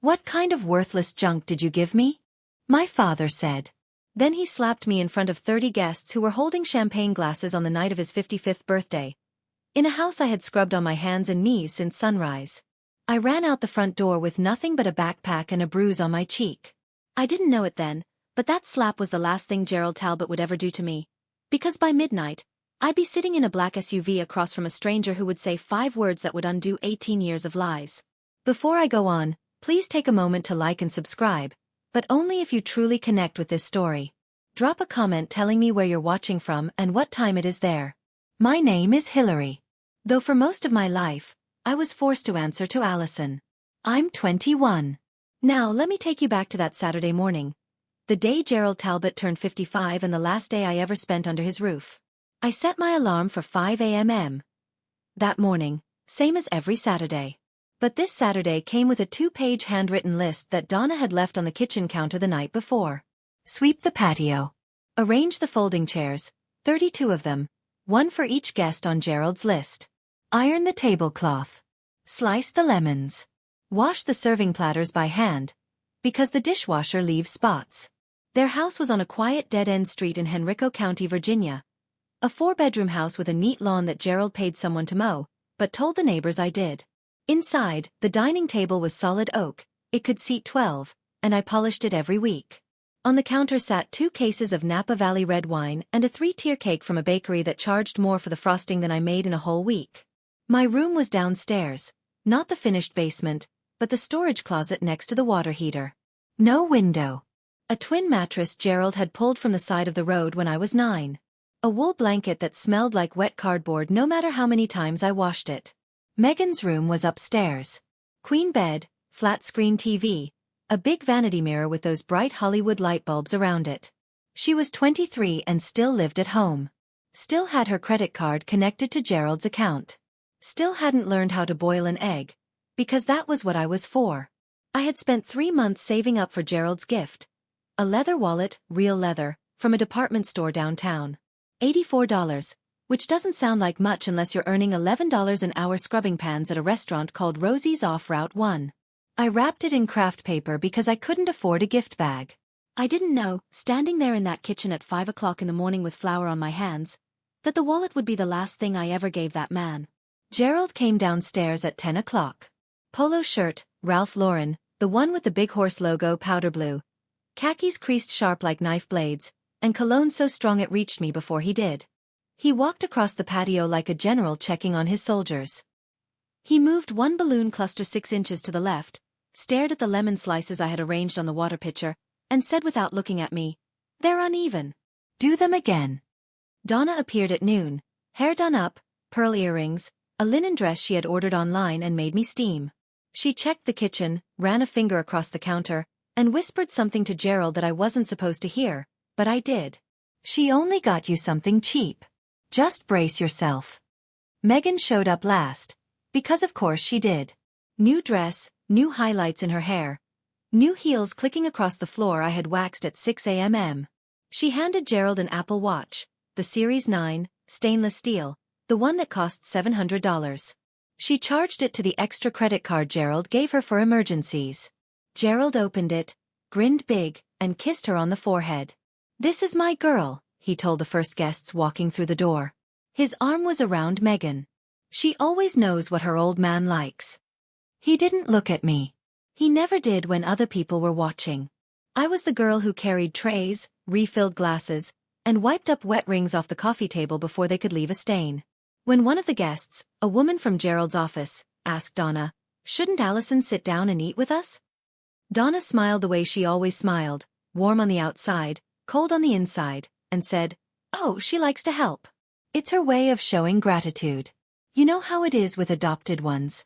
"What kind of worthless junk did you give me?" my father said. Then he slapped me in front of 30 guests who were holding champagne glasses on the night of his 55th birthday, in a house I had scrubbed on my hands and knees since sunrise. I ran out the front door with nothing but a backpack and a bruise on my cheek. I didn't know it then, but that slap was the last thing Gerald Talbot would ever do to me. Because by midnight, I'd be sitting in a black SUV across from a stranger who would say 5 words that would undo 18 years of lies. Before I go on, please take a moment to like and subscribe, but only if you truly connect with this story. Drop a comment telling me where you're watching from and what time it is there. My name is Hillary. Though for most of my life, I was forced to answer to Allison. I'm 21. Now let me take you back to that Saturday morning, the day Gerald Talbot turned 55 and the last day I ever spent under his roof. I set my alarm for 5 a.m. that morning, same as every Saturday. But this Saturday came with a 2-page handwritten list that Donna had left on the kitchen counter the night before. Sweep the patio. Arrange the folding chairs, 32 of them, one for each guest on Gerald's list. Iron the tablecloth. Slice the lemons. Wash the serving platters by hand, because the dishwasher leaves spots. Their house was on a quiet dead-end street in Henrico County, Virginia. A 4-bedroom house with a neat lawn that Gerald paid someone to mow, but told the neighbors I did. Inside, the dining table was solid oak, it could seat 12, and I polished it every week. On the counter sat 2 cases of Napa Valley red wine and a 3-tier cake from a bakery that charged more for the frosting than I made in a whole week. My room was downstairs, not the finished basement, but the storage closet next to the water heater. No window. A twin mattress Gerald had pulled from the side of the road when I was 9. A wool blanket that smelled like wet cardboard no matter how many times I washed it. Megan's room was upstairs. Queen bed, flat-screen TV, a big vanity mirror with those bright Hollywood light bulbs around it. She was 23 and still lived at home. Still had her credit card connected to Gerald's account. Still hadn't learned how to boil an egg, because that was what I was for. I had spent 3 months saving up for Gerald's gift. A leather wallet, real leather, from a department store downtown. $84, which doesn't sound like much unless you're earning $11 an hour scrubbing pans at a restaurant called Rosie's off Route 1. I wrapped it in craft paper because I couldn't afford a gift bag. I didn't know, standing there in that kitchen at 5 o'clock in the morning with flour on my hands, that the wallet would be the last thing I ever gave that man. Gerald came downstairs at 10 o'clock. Polo shirt, Ralph Lauren, the one with the Big Horse logo, powder blue. Khakis creased sharp like knife blades, and cologne so strong it reached me before he did. He walked across the patio like a general checking on his soldiers. He moved one balloon cluster 6 inches to the left, stared at the lemon slices I had arranged on the water pitcher, and said without looking at me, "They're uneven. Do them again." Donna appeared at noon, hair done up, pearl earrings, a linen dress she had ordered online, and made me steam. She checked the kitchen, ran a finger across the counter, and whispered something to Gerald that I wasn't supposed to hear, but I did. "She only got you something cheap. Just brace yourself." Megan showed up last, because of course she did. New dress, new highlights in her hair, new heels clicking across the floor I had waxed at 6 a.m. She handed Gerald an Apple Watch, the Series 9, stainless steel, the one that cost $700. She charged it to the extra credit card Gerald gave her for emergencies. Gerald opened it, grinned big, and kissed her on the forehead. "This is my girl," he told the first guests walking through the door. His arm was around Megan. "She always knows what her old man likes." He didn't look at me. He never did when other people were watching. I was the girl who carried trays, refilled glasses, and wiped up wet rings off the coffee table before they could leave a stain. When one of the guests, a woman from Gerald's office, asked Donna, "Shouldn't Allison sit down and eat with us?" Donna smiled the way she always smiled, warm on the outside, cold on the inside, and said, "Oh, she likes to help. It's her way of showing gratitude. You know how it is with adopted ones."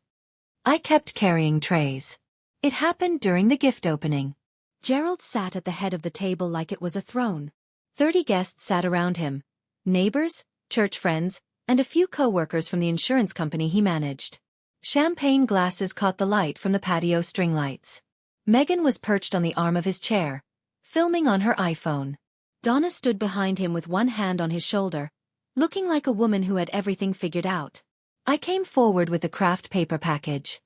I kept carrying trays. It happened during the gift opening. Gerald sat at the head of the table like it was a throne. 30 guests sat around him. Neighbors, church friends, and a few co-workers from the insurance company he managed. Champagne glasses caught the light from the patio string lights. Megan was perched on the arm of his chair, filming on her iPhone. Donna stood behind him with one hand on his shoulder, looking like a woman who had everything figured out. I came forward with the craft paper package.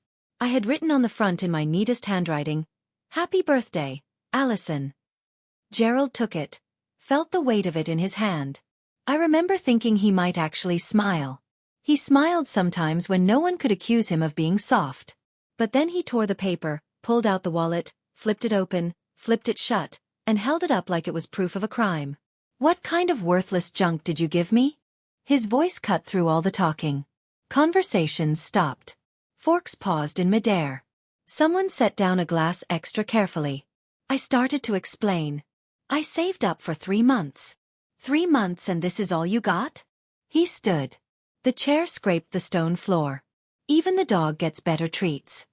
I had written on the front in my neatest handwriting, "Happy birthday, Allison." Gerald took it, felt the weight of it in his hand. I remember thinking he might actually smile. He smiled sometimes when no one could accuse him of being soft. But then he tore the paper, pulled out the wallet, flipped it open, flipped it shut, and held it up like it was proof of a crime. "What kind of worthless junk did you give me?" His voice cut through all the talking. Conversations stopped. Forks paused in midair. Someone set down a glass extra carefully. I started to explain. "I saved up for 3 months. 3 months and this is all you got?" He stood. The chair scraped the stone floor. Even the dog gets better treats.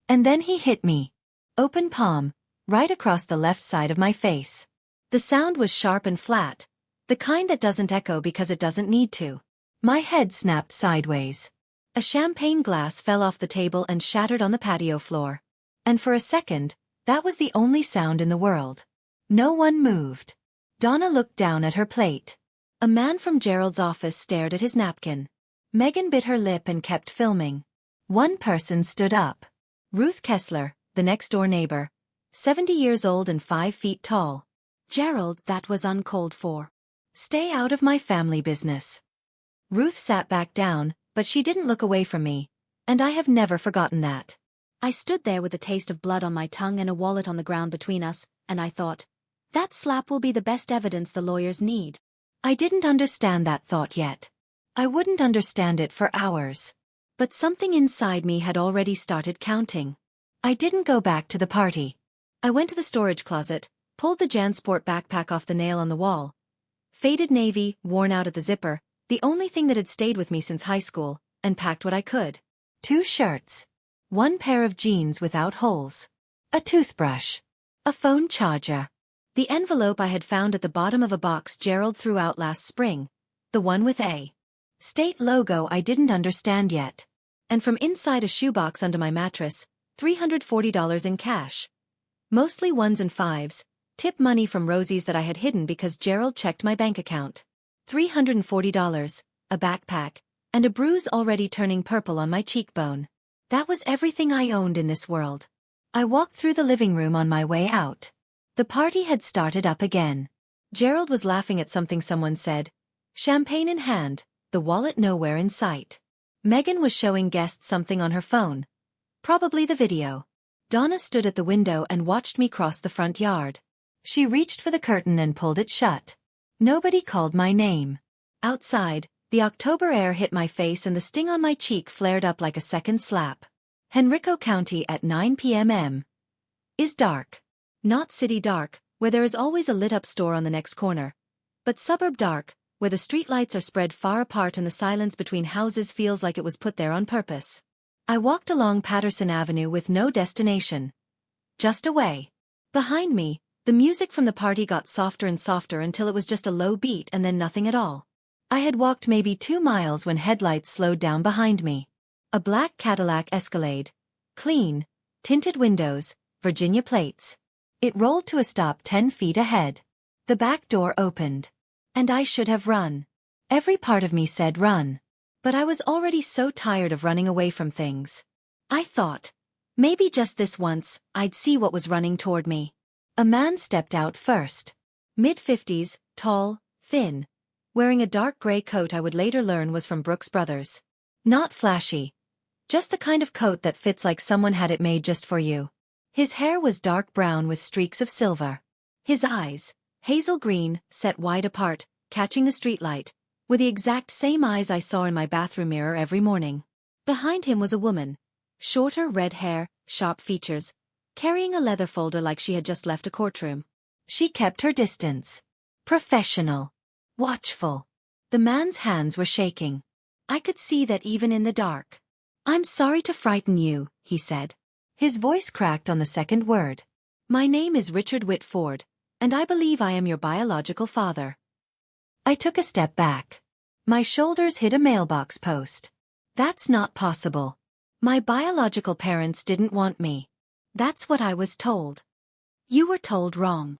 And then he hit me. Open palm, right across the left side of my face. The sound was sharp and flat, the kind that doesn't echo because it doesn't need to. My head snapped sideways. A champagne glass fell off the table and shattered on the patio floor. And for a second, that was the only sound in the world. No one moved. Donna looked down at her plate. A man from Gerald's office stared at his napkin. Megan bit her lip and kept filming. One person stood up. Ruth Kessler, the next-door neighbor. 70 years old and 5 feet tall. "Gerald, that was uncalled for. Stay out of my family business." Ruth sat back down, but she didn't look away from me, and I have never forgotten that. I stood there with a taste of blood on my tongue and a wallet on the ground between us, and I thought, that slap will be the best evidence the lawyers need. I didn't understand that thought yet. I wouldn't understand it for hours. But something inside me had already started counting. I didn't go back to the party. I went to the storage closet, pulled the JanSport backpack off the nail on the wall. Faded navy, worn out at the zipper, the only thing that had stayed with me since high school, and packed what I could. 2 shirts. 1 pair of jeans without holes. A toothbrush. A phone charger. The envelope I had found at the bottom of a box Gerald threw out last spring. The one with a state logo I didn't understand yet. And from inside a shoebox under my mattress, $340 in cash. Mostly 1s and 5s, tip money from Rosie's that I had hidden because Gerald checked my bank account. $340, a backpack, and a bruise already turning purple on my cheekbone. That was everything I owned in this world. I walked through the living room on my way out. The party had started up again. Gerald was laughing at something someone said. Champagne in hand, the wallet nowhere in sight. Megan was showing guests something on her phone. Probably the video. Donna stood at the window and watched me cross the front yard. She reached for the curtain and pulled it shut. Nobody called my name. Outside, the October air hit my face and the sting on my cheek flared up like a second slap. Henrico County at 9 p.m. is dark. Not city dark, where there is always a lit-up store on the next corner, but suburb dark, where the streetlights are spread far apart and the silence between houses feels like it was put there on purpose. I walked along Patterson Avenue with no destination. Just away. Behind me, the music from the party got softer and softer until it was just a low beat and then nothing at all. I had walked maybe 2 miles when headlights slowed down behind me. A black Cadillac Escalade. Clean, tinted windows, Virginia plates. It rolled to a stop 10 feet ahead. The back door opened. And I should have run. Every part of me said run. But I was already so tired of running away from things. I thought, maybe just this once, I'd see what was running toward me. A man stepped out first. Mid-50s, tall, thin, wearing a dark gray coat I would later learn was from Brooks Brothers. Not flashy. Just the kind of coat that fits like someone had it made just for you. His hair was dark brown with streaks of silver. His eyes, hazel green, set wide apart, catching the streetlight, were the exact same eyes I saw in my bathroom mirror every morning. Behind him was a woman. Shorter red hair, sharp features, carrying a leather folder like she had just left a courtroom. She kept her distance. Professional. Watchful. The man's hands were shaking. I could see that even in the dark. "I'm sorry to frighten you," he said. His voice cracked on the second word. "My name is Richard Whitford, and I believe I am your biological father." I took a step back. My shoulders hit a mailbox post. That's not possible. My biological parents didn't want me. That's what I was told. You were told wrong.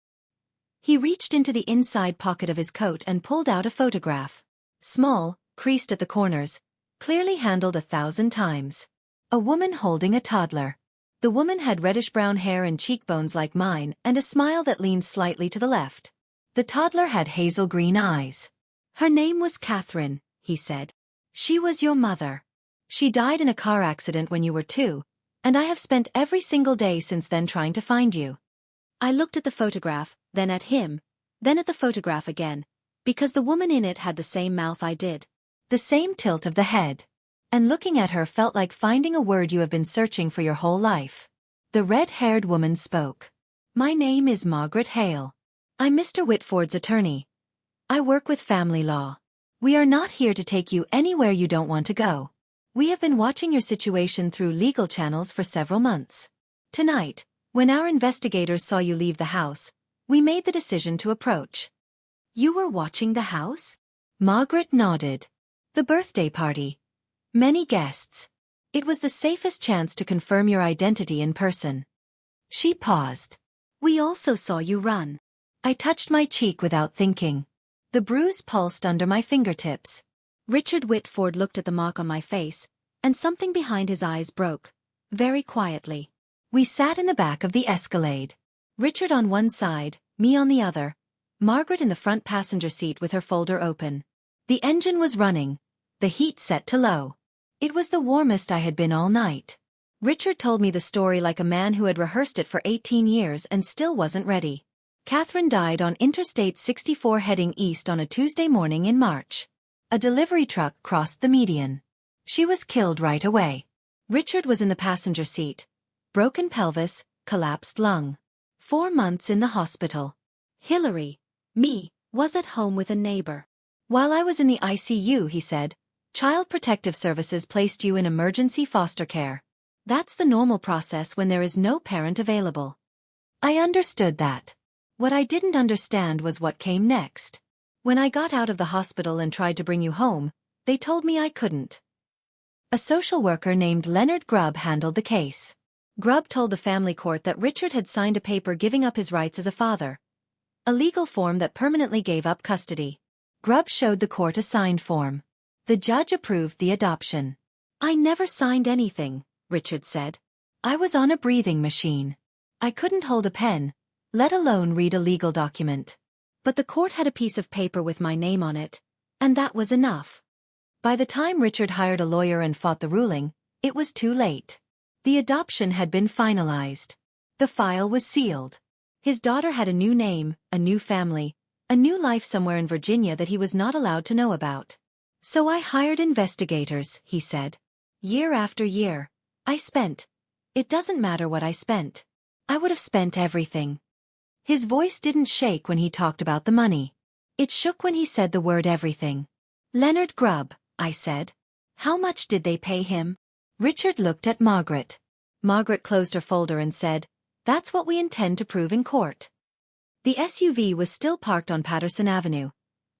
He reached into the inside pocket of his coat and pulled out a photograph. Small, creased at the corners, clearly handled 1,000 times. A woman holding a toddler. The woman had reddish-brown hair and cheekbones like mine and a smile that leaned slightly to the left. The toddler had hazel green eyes. Her name was Catherine, he said. She was your mother. She died in a car accident when you were 2, and I have spent every single day since then trying to find you. I looked at the photograph, then at him, then at the photograph again, because the woman in it had the same mouth I did. The same tilt of the head. And looking at her felt like finding a word you have been searching for your whole life. The red-haired woman spoke. My name is Margaret Hale. I'm Mr. Whitford's attorney. I work with family law. We are not here to take you anywhere you don't want to go. We have been watching your situation through legal channels for several months. Tonight, when our investigators saw you leave the house, we made the decision to approach. You were watching the house? Margaret nodded. The birthday party. Many guests. It was the safest chance to confirm your identity in person. She paused. We also saw you run. I touched my cheek without thinking. The bruise pulsed under my fingertips. Richard Whitford looked at the mark on my face, and something behind his eyes broke. Very quietly. We sat in the back of the Escalade. Richard on one side, me on the other. Margaret in the front passenger seat with her folder open. The engine was running. The heat set to low. It was the warmest I had been all night. Richard told me the story like a man who had rehearsed it for 18 years and still wasn't ready. Catherine died on Interstate 64 heading east on a Tuesday morning in March. A delivery truck crossed the median. She was killed right away. Richard was in the passenger seat. Broken pelvis, collapsed lung. 4 months in the hospital. Hillary, me, was at home with a neighbor. While I was in the ICU, he said, Child Protective Services placed you in emergency foster care. That's the normal process when there is no parent available. I understood that. What I didn't understand was what came next. When I got out of the hospital and tried to bring you home, they told me I couldn't. A social worker named Leonard Grubb handled the case. Grubb told the family court that Richard had signed a paper giving up his rights as a father. A legal form that permanently gave up custody. Grubb showed the court a signed form. The judge approved the adoption. I never signed anything, Richard said. I was on a breathing machine. I couldn't hold a pen, let alone read a legal document. But the court had a piece of paper with my name on it, and that was enough. By the time Richard hired a lawyer and fought the ruling, it was too late. The adoption had been finalized. The file was sealed. His daughter had a new name, a new family, a new life somewhere in Virginia that he was not allowed to know about. So I hired investigators, he said. Year after year. It doesn't matter what I spent. I would have spent everything. His voice didn't shake when he talked about the money. It shook when he said the word everything. Leonard Grubb, I said. How much did they pay him? Richard looked at Margaret. Margaret closed her folder and said, That's what we intend to prove in court. The SUV was still parked on Patterson Avenue.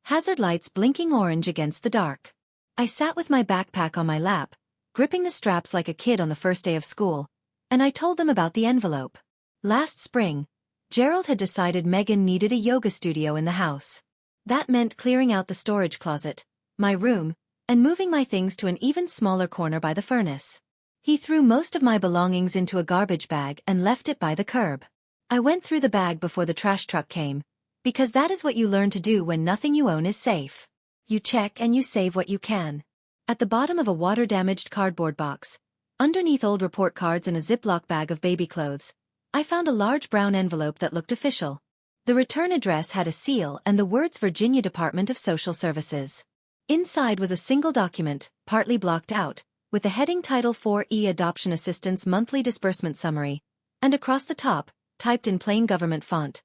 Hazard lights blinking orange against the dark. I sat with my backpack on my lap, gripping the straps like a kid on the first day of school, and I told them about the envelope. Last spring, Gerald had decided Megan needed a yoga studio in the house. That meant clearing out the storage closet, my room, and moving my things to an even smaller corner by the furnace. He threw most of my belongings into a garbage bag and left it by the curb. I went through the bag before the trash truck came, because that is what you learn to do when nothing you own is safe. You check and you save what you can. At the bottom of a water-damaged cardboard box, underneath old report cards and a Ziploc bag of baby clothes, I found a large brown envelope that looked official. The return address had a seal and the words Virginia Department of Social Services. Inside was a single document, partly blocked out, with the heading Title 4E Adoption Assistance Monthly Disbursement Summary, and across the top, typed in plain government font,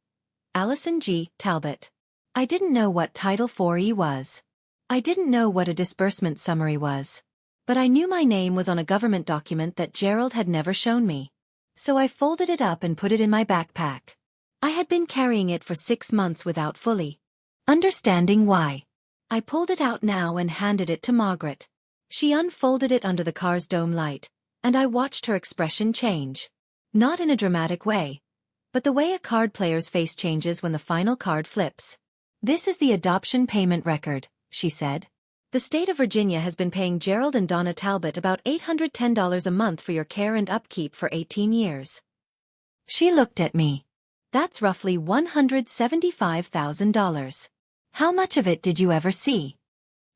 Allison G. Talbot. I didn't know what Title 4E was. I didn't know what a disbursement summary was. But I knew my name was on a government document that Gerald had never shown me. So I folded it up and put it in my backpack. I had been carrying it for 6 months without fully understanding why. I pulled it out now and handed it to Margaret. She unfolded it under the car's dome light, and I watched her expression change. Not in a dramatic way, but the way a card player's face changes when the final card flips. This is the adoption payment record, she said. The state of Virginia has been paying Gerald and Donna Talbot about $810 a month for your care and upkeep for 18 years. She looked at me. That's roughly $175,000. How much of it did you ever see?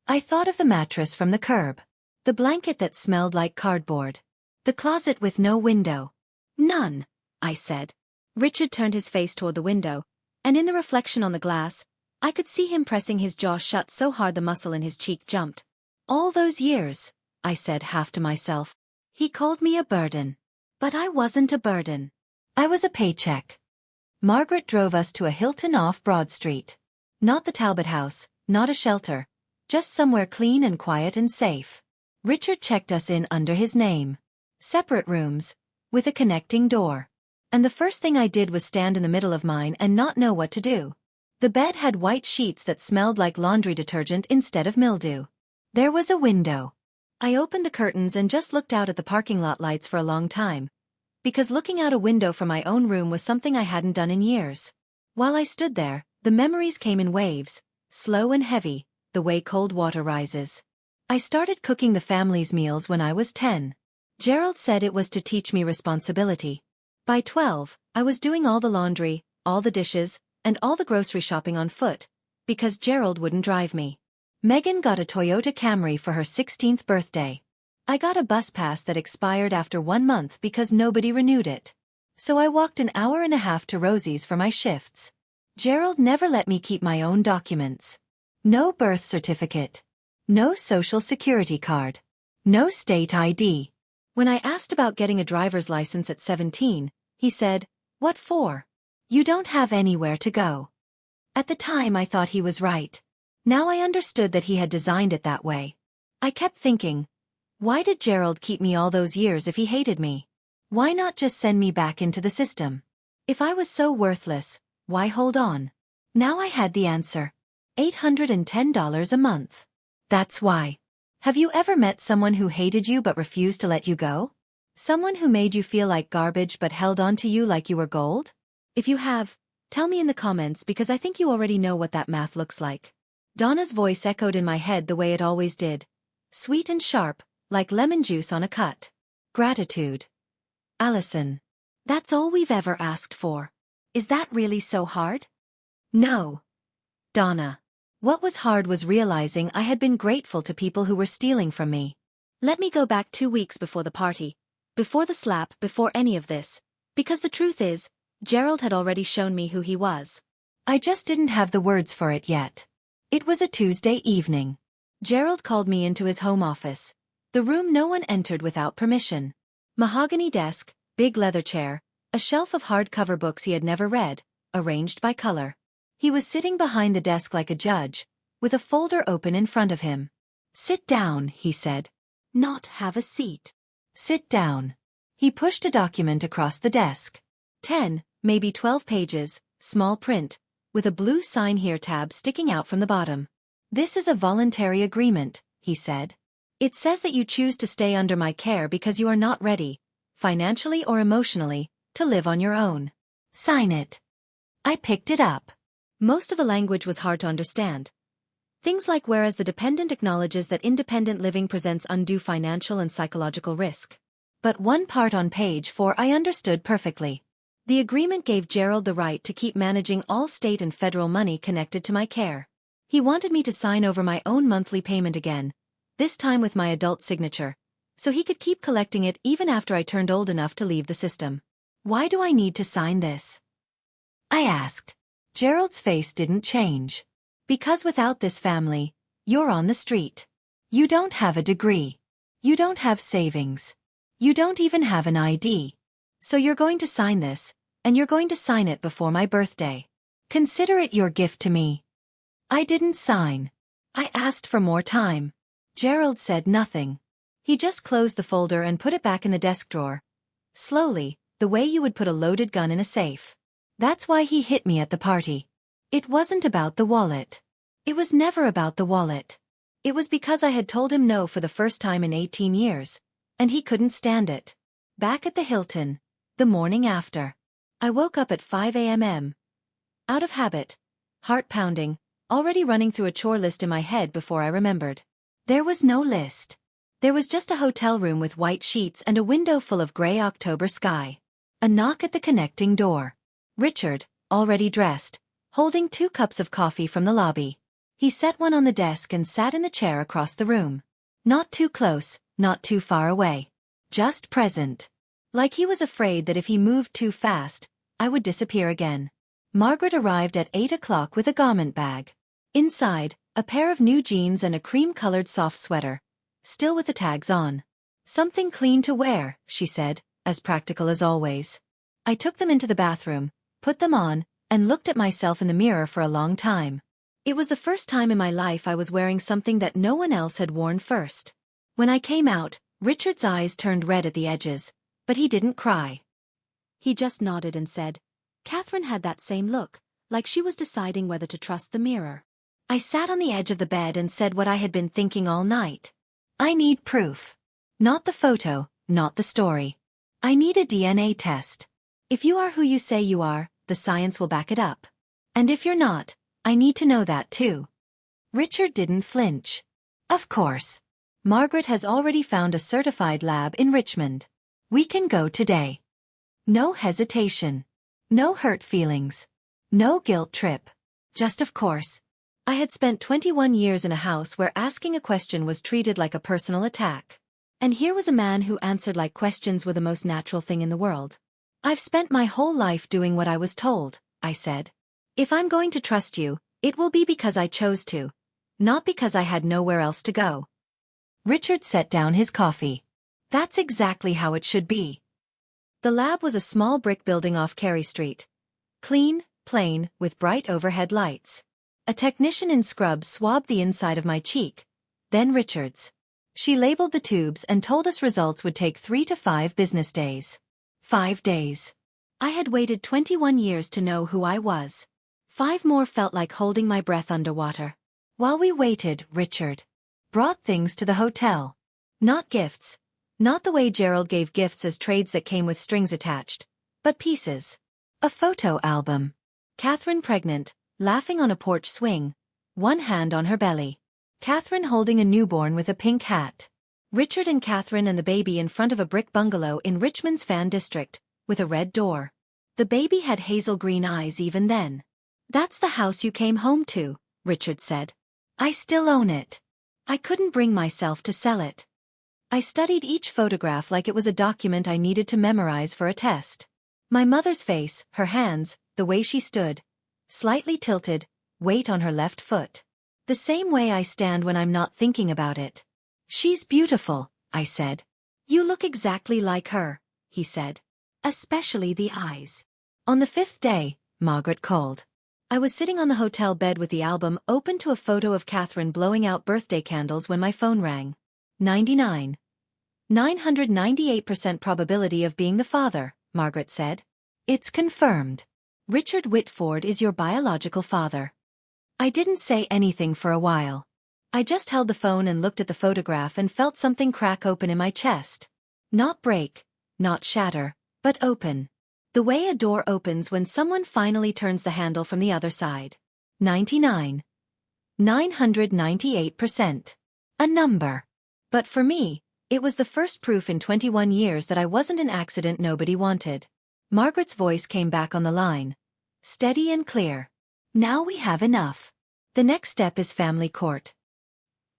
I thought of the mattress from the curb. The blanket that smelled like cardboard. The closet with no window. None, I said. Richard turned his face toward the window, and in the reflection on the glass, I could see him pressing his jaw shut so hard the muscle in his cheek jumped. All those years, I said half to myself. He called me a burden. But I wasn't a burden. I was a paycheck. Margaret drove us to a Hilton off Broad Street. Not the Talbot house, not a shelter. Just somewhere clean and quiet and safe. Richard checked us in under his name. Separate rooms, with a connecting door. And the first thing I did was stand in the middle of mine and not know what to do. The bed had white sheets that smelled like laundry detergent instead of mildew. There was a window. I opened the curtains and just looked out at the parking lot lights for a long time, because looking out a window from my own room was something I hadn't done in years. While I stood there, the memories came in waves, slow and heavy, the way cold water rises. I started cooking the family's meals when I was 10. Gerald said it was to teach me responsibility. By 12, I was doing all the laundry, all the dishes, and all the grocery shopping on foot, because Gerald wouldn't drive me. Megan got a Toyota Camry for her 16th birthday. I got a bus pass that expired after 1 month because nobody renewed it. So I walked an hour and a half to Rosie's for my shifts. Gerald never let me keep my own documents. No birth certificate. No social security card. No state ID. When I asked about getting a driver's license at 17, he said, "What for? You don't have anywhere to go." At the time I thought he was right. Now I understood that he had designed it that way. I kept thinking, why did Gerald keep me all those years if he hated me? Why not just send me back into the system? If I was so worthless, why hold on? Now I had the answer. $810 a month. That's why. Have you ever met someone who hated you but refused to let you go? Someone who made you feel like garbage but held on to you like you were gold? If you have, tell me in the comments because I think you already know what that math looks like. Donna's voice echoed in my head the way it always did. Sweet and sharp, like lemon juice on a cut. Gratitude. Allison. That's all we've ever asked for. Is that really so hard? No. Donna. What was hard was realizing I had been grateful to people who were stealing from me. Let me go back 2 weeks before the party. Before the slap, before any of this. Because the truth is, Gerald had already shown me who he was. I just didn't have the words for it yet. It was a Tuesday evening. Gerald called me into his home office. The room no one entered without permission. Mahogany desk, big leather chair, a shelf of hardcover books he had never read, arranged by color. He was sitting behind the desk like a judge, with a folder open in front of him. "Sit down," he said. "Not have a seat. Sit down." He pushed a document across the desk. 10, maybe 12 pages, small print, with a blue sign here tab sticking out from the bottom. "This is a voluntary agreement," he said. "It says that you choose to stay under my care because you are not ready, financially or emotionally, to live on your own. Sign it." I picked it up. Most of the language was hard to understand. Things like whereas the dependent acknowledges that independent living presents undue financial and psychological risk. But one part on page 4 I understood perfectly. The agreement gave Gerald the right to keep managing all state and federal money connected to my care. He wanted me to sign over my own monthly payment again, this time with my adult signature, so he could keep collecting it even after I turned old enough to leave the system. "Why do I need to sign this?" I asked. Gerald's face didn't change. "Because without this family, you're on the street. You don't have a degree. You don't have savings. You don't even have an ID. So you're going to sign this, and you're going to sign it before my birthday. Consider it your gift to me." I didn't sign. I asked for more time. Gerald said nothing. He just closed the folder and put it back in the desk drawer. Slowly, the way you would put a loaded gun in a safe. That's why he hit me at the party. It wasn't about the wallet. It was never about the wallet. It was because I had told him no for the first time in 18 years, and he couldn't stand it. Back at the Hilton, the morning after. I woke up at 5 a.m. Out of habit, heart pounding, already running through a chore list in my head before I remembered. There was no list. There was just a hotel room with white sheets and a window full of gray October sky. A knock at the connecting door. Richard, already dressed, holding 2 cups of coffee from the lobby. He set one on the desk and sat in the chair across the room. Not too close, not too far away. Just present. Like he was afraid that if he moved too fast, I would disappear again. Margaret arrived at 8 o'clock with a garment bag. Inside, a pair of new jeans and a cream-colored soft sweater, still with the tags on. Something clean to wear, she said, as practical as always. I took them into the bathroom, put them on, and looked at myself in the mirror for a long time. It was the first time in my life I was wearing something that no one else had worn first. When I came out, Richard's eyes turned red at the edges, but he didn't cry. He just nodded and said, "Catherine had that same look, like she was deciding whether to trust the mirror." I sat on the edge of the bed and said what I had been thinking all night. I need proof. Not the photo, not the story. I need a DNA test. If you are who you say you are, the science will back it up. And if you're not, I need to know that too. Richard didn't flinch. Of course. Margaret has already found a certified lab in Richmond. We can go today. No hesitation. No hurt feelings. No guilt trip. Just of course. I had spent 21 years in a house where asking a question was treated like a personal attack. And here was a man who answered like questions were the most natural thing in the world. "I've spent my whole life doing what I was told," I said. "If I'm going to trust you, it will be because I chose to, not because I had nowhere else to go." Richard set down his coffee. That's exactly how it should be. The lab was a small brick building off Carey Street. Clean, plain, with bright overhead lights. A technician in scrubs swabbed the inside of my cheek, then Richard's. She labeled the tubes and told us results would take 3 to 5 business days. 5 days. I had waited 21 years to know who I was. 5 more felt like holding my breath underwater. While we waited, Richard brought things to the hotel. Not gifts. Not the way Gerald gave gifts as trades that came with strings attached, but pieces. A photo album. Catherine pregnant, laughing on a porch swing, one hand on her belly. Catherine holding a newborn with a pink hat. Richard and Catherine and the baby in front of a brick bungalow in Richmond's Fan District, with a red door. The baby had hazel green eyes even then. "That's the house you came home to," Richard said. "I still own it. I couldn't bring myself to sell it." I studied each photograph like it was a document I needed to memorize for a test. My mother's face, her hands, the way she stood. Slightly tilted, weight on her left foot. The same way I stand when I'm not thinking about it. "She's beautiful," I said. "You look exactly like her," he said. "Especially the eyes." On the 5th day, Margaret called. I was sitting on the hotel bed with the album open to a photo of Catherine blowing out birthday candles when my phone rang. 998% probability of being the father, Margaret said. "It's confirmed. Richard Whitford is your biological father." I didn't say anything for a while. I just held the phone and looked at the photograph and felt something crack open in my chest. Not break, not shatter, but open. The way a door opens when someone finally turns the handle from the other side. 998%. A number. But for me, it was the first proof in 21 years that I wasn't an accident nobody wanted. Margaret's voice came back on the line. Steady and clear. "Now we have enough. The next step is family court."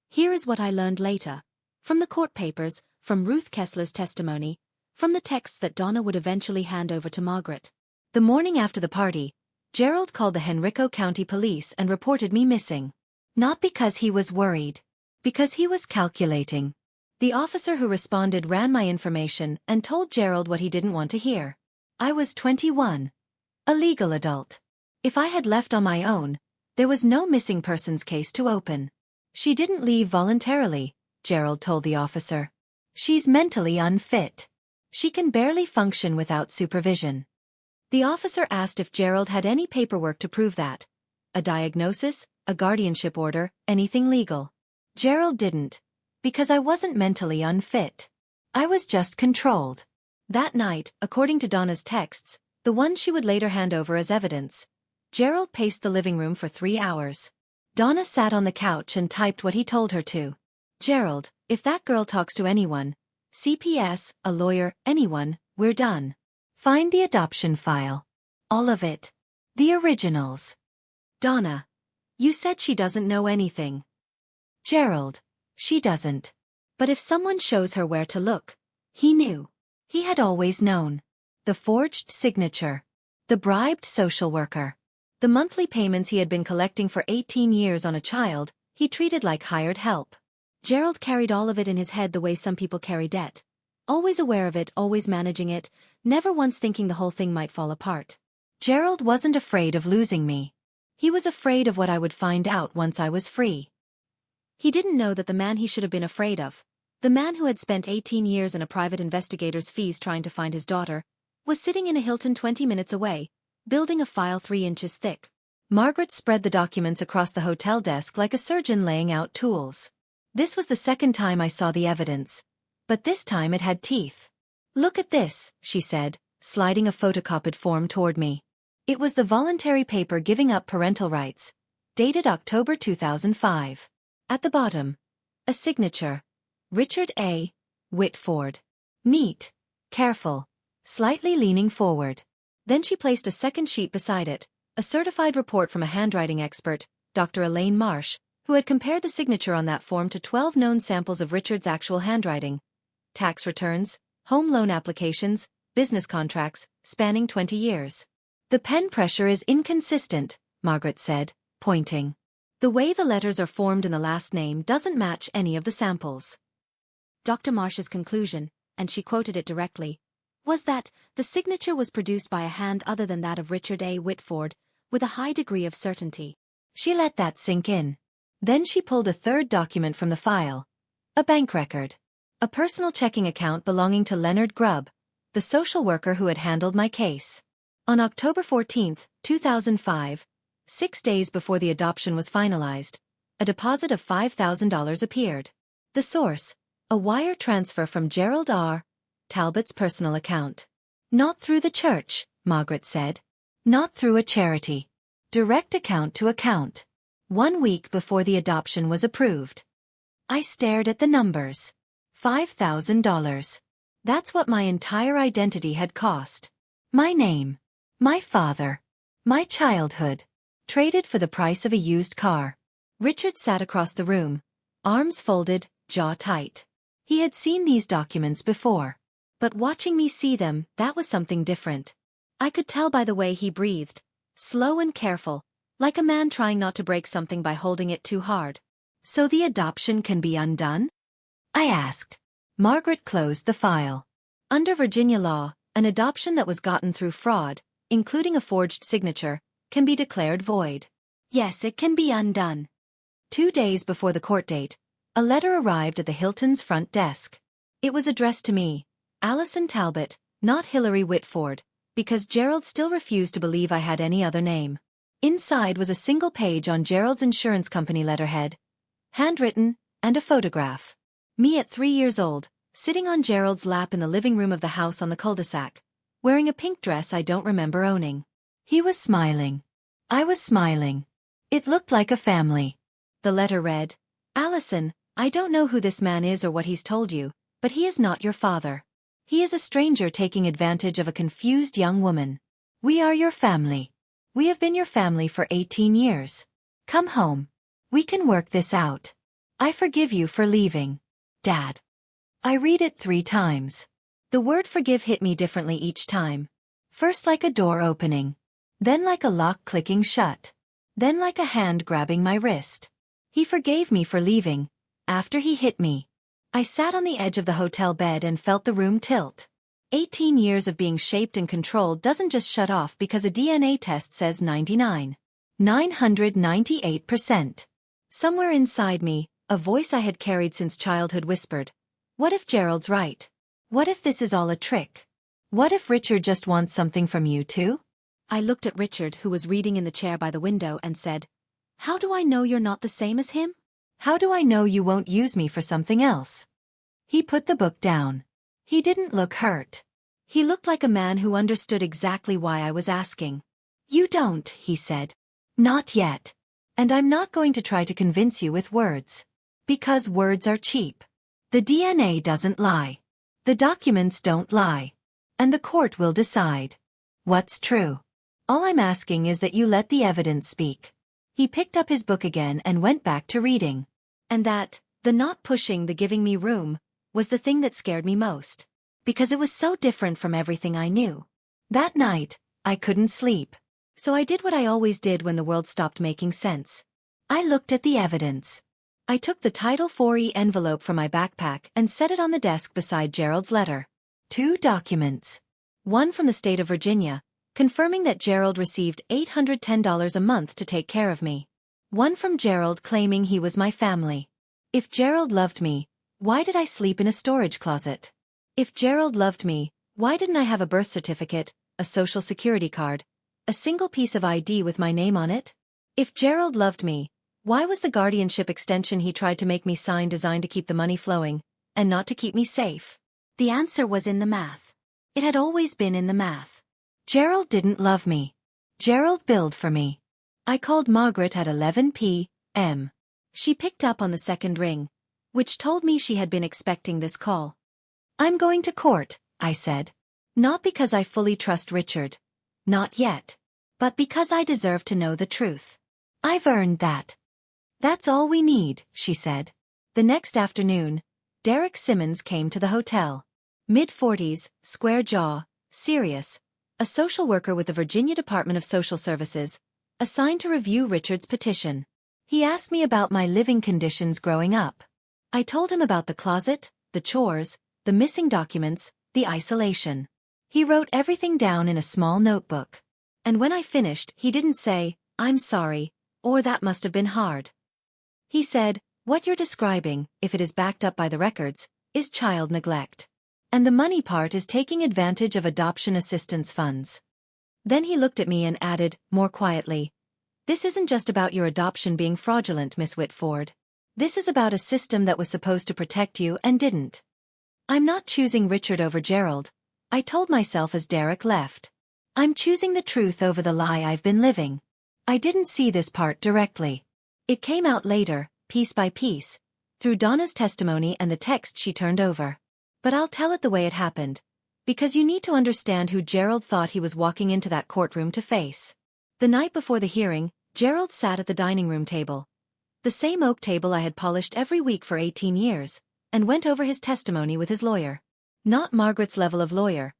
Here is what I learned later. From the court papers, from Ruth Kessler's testimony, from the texts that Donna would eventually hand over to Margaret. The morning after the party, Gerald called the Henrico County Police and reported me missing. Not because he was worried. Because he was calculating. The officer who responded ran my information and told Gerald what he didn't want to hear. I was 21. A legal adult. If I had left on my own, there was no missing persons case to open. "She didn't leave voluntarily," Gerald told the officer. "She's mentally unfit. She can barely function without supervision." The officer asked if Gerald had any paperwork to prove that. A diagnosis, a guardianship order, anything legal. Gerald didn't. Because I wasn't mentally unfit. I was just controlled. That night, according to Donna's texts, the one she would later hand over as evidence, Gerald paced the living room for 3 hours. Donna sat on the couch and typed what he told her to. Gerald, if that girl talks to anyone, CPS, a lawyer, anyone, we're done. Find the adoption file. All of it. The originals. Donna. You said she doesn't know anything. Gerald. She doesn't. But if someone shows her where to look. He knew. He had always known. The forged signature. The bribed social worker. The monthly payments he had been collecting for 18 years on a child, he treated like hired help. Gerald carried all of it in his head the way some people carry debt. Always aware of it, always managing it, never once thinking the whole thing might fall apart. Gerald wasn't afraid of losing me. He was afraid of what I would find out once I was free. He didn't know that the man he should have been afraid of, the man who had spent 18 years in a private investigator's fees trying to find his daughter, was sitting in a Hilton 20 minutes away, building a file 3 inches thick. Margaret spread the documents across the hotel desk like a surgeon laying out tools. This was the second time I saw the evidence. But this time it had teeth. Look at this, she said, sliding a photocopied form toward me. It was the voluntary paper giving up parental rights, dated October 2005. At the bottom, a signature. Richard A. Whitford. Neat, careful, slightly leaning forward. Then she placed a second sheet beside it, a certified report from a handwriting expert, Dr. Elaine Marsh, who had compared the signature on that form to 12 known samples of Richard's actual handwriting. Tax returns, home loan applications, business contracts, spanning 20 years. The pen pressure is inconsistent, Margaret said, pointing. The way the letters are formed in the last name doesn't match any of the samples. Dr. Marsh's conclusion, and she quoted it directly, was that the signature was produced by a hand other than that of Richard A. Whitford, with a high degree of certainty. She let that sink in. Then she pulled a third document from the file. A bank record. A personal checking account belonging to Leonard Grubb, the social worker who had handled my case. On October 14, 2005, 6 days before the adoption was finalized, a deposit of $5,000 appeared. The source, a wire transfer from Gerald R. Talbot's personal account. Not through the church, Margaret said. Not through a charity. Direct account to account. 1 week before the adoption was approved. I stared at the numbers. $5,000. That's what my entire identity had cost. My name. My father. My childhood. Traded for the price of a used car. Richard sat across the room, arms folded, jaw tight. He had seen these documents before. But watching me see them, that was something different. I could tell by the way he breathed, slow and careful, like a man trying not to break something by holding it too hard. So the adoption can be undone? I asked. Margaret closed the file. Under Virginia law, an adoption that was gotten through fraud, including a forged signature, can be declared void. Yes, it can be undone. 2 days before the court date, a letter arrived at the Hilton's front desk. It was addressed to me, Allison Talbot, not Hillary Whitford, because Gerald still refused to believe I had any other name. Inside was a single page on Gerald's insurance company letterhead, handwritten, and a photograph. Me at 3 years old, sitting on Gerald's lap in the living room of the house on the cul-de-sac, wearing a pink dress I don't remember owning. He was smiling. I was smiling. It looked like a family. The letter read, Allison, I don't know who this man is or what he's told you, but he is not your father. He is a stranger taking advantage of a confused young woman. We are your family. We have been your family for 18 years. Come home. We can work this out. I forgive you for leaving. Dad. I read it 3 times. The word forgive hit me differently each time. First like a door opening. Then like a lock clicking shut. Then like a hand grabbing my wrist. He forgave me for leaving. After he hit me. I sat on the edge of the hotel bed and felt the room tilt. 18 years of being shaped and controlled doesn't just shut off because a DNA test says 998%. Somewhere inside me, a voice I had carried since childhood whispered, what if Gerald's right? What if this is all a trick? What if Richard just wants something from you too? I looked at Richard, who was reading in the chair by the window, and said, how do I know you're not the same as him? How do I know you won't use me for something else? He put the book down. He didn't look hurt. He looked like a man who understood exactly why I was asking. You don't, he said. Not yet. And I'm not going to try to convince you with words. Because words are cheap. The DNA doesn't lie. The documents don't lie. And the court will decide what's true. All I'm asking is that you let the evidence speak. He picked up his book again and went back to reading. And that, the not pushing, the giving me room, was the thing that scared me most. Because it was so different from everything I knew. That night, I couldn't sleep. So I did what I always did when the world stopped making sense. I looked at the evidence. I took the Title IV envelope from my backpack and set it on the desk beside Gerald's letter. 2 documents. One from the state of Virginia, confirming that Gerald received $810 a month to take care of me. One from Gerald claiming he was my family. If Gerald loved me, why did I sleep in a storage closet? If Gerald loved me, why didn't I have a birth certificate, a social security card, a single piece of ID with my name on it? If Gerald loved me, why was the guardianship extension he tried to make me sign designed to keep the money flowing, and not to keep me safe? The answer was in the math. It had always been in the math. Gerald didn't love me. Gerald billed for me. I called Margaret at 11 p.m. She picked up on the second ring, which told me she had been expecting this call. I'm going to court, I said. Not because I fully trust Richard. Not yet. But because I deserve to know the truth. I've earned that. That's all we need, she said. The next afternoon, Derek Simmons came to the hotel. Mid-40s, square jaw, serious, a social worker with the Virginia Department of Social Services, assigned to review Richard's petition. He asked me about my living conditions growing up. I told him about the closet, the chores, the missing documents, the isolation. He wrote everything down in a small notebook. And when I finished, he didn't say, I'm sorry, or that must have been hard. He said, what you're describing, if it is backed up by the records, is child neglect. And the money part is taking advantage of adoption assistance funds. Then he looked at me and added, more quietly, this isn't just about your adoption being fraudulent, Miss Whitford. This is about a system that was supposed to protect you and didn't. I'm not choosing Richard over Gerald, I told myself as Derek left. I'm choosing the truth over the lie I've been living. I didn't see this part directly. It came out later, piece by piece, through Donna's testimony and the text she turned over. But I'll tell it the way it happened, because you need to understand who Gerald thought he was walking into that courtroom to face. The night before the hearing, Gerald sat at the dining room table. The same oak table I had polished every week for 18 years, and went over his testimony with his lawyer. Not Margaret's level of lawyer.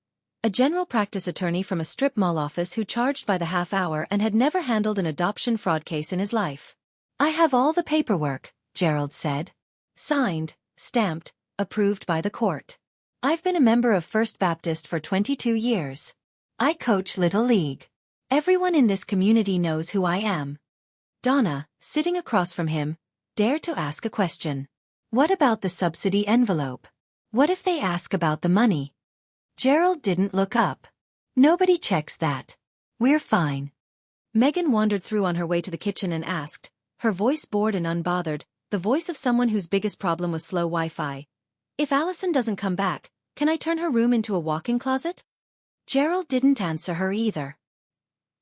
A general practice attorney from a strip mall office who charged by the half hour and had never handled an adoption fraud case in his life. I have all the paperwork, Gerald said. Signed, stamped, approved by the court. I've been a member of First Baptist for 22 years. I coach Little League. Everyone in this community knows who I am. Donna, sitting across from him, dared to ask a question. What about the subsidy envelope? What if they ask about the money? Gerald didn't look up. Nobody checks that. We're fine. Megan wandered through on her way to the kitchen and asked, her voice bored and unbothered, the voice of someone whose biggest problem was slow Wi-Fi. If Allison doesn't come back, can I turn her room into a walk-in closet? Gerald didn't answer her either.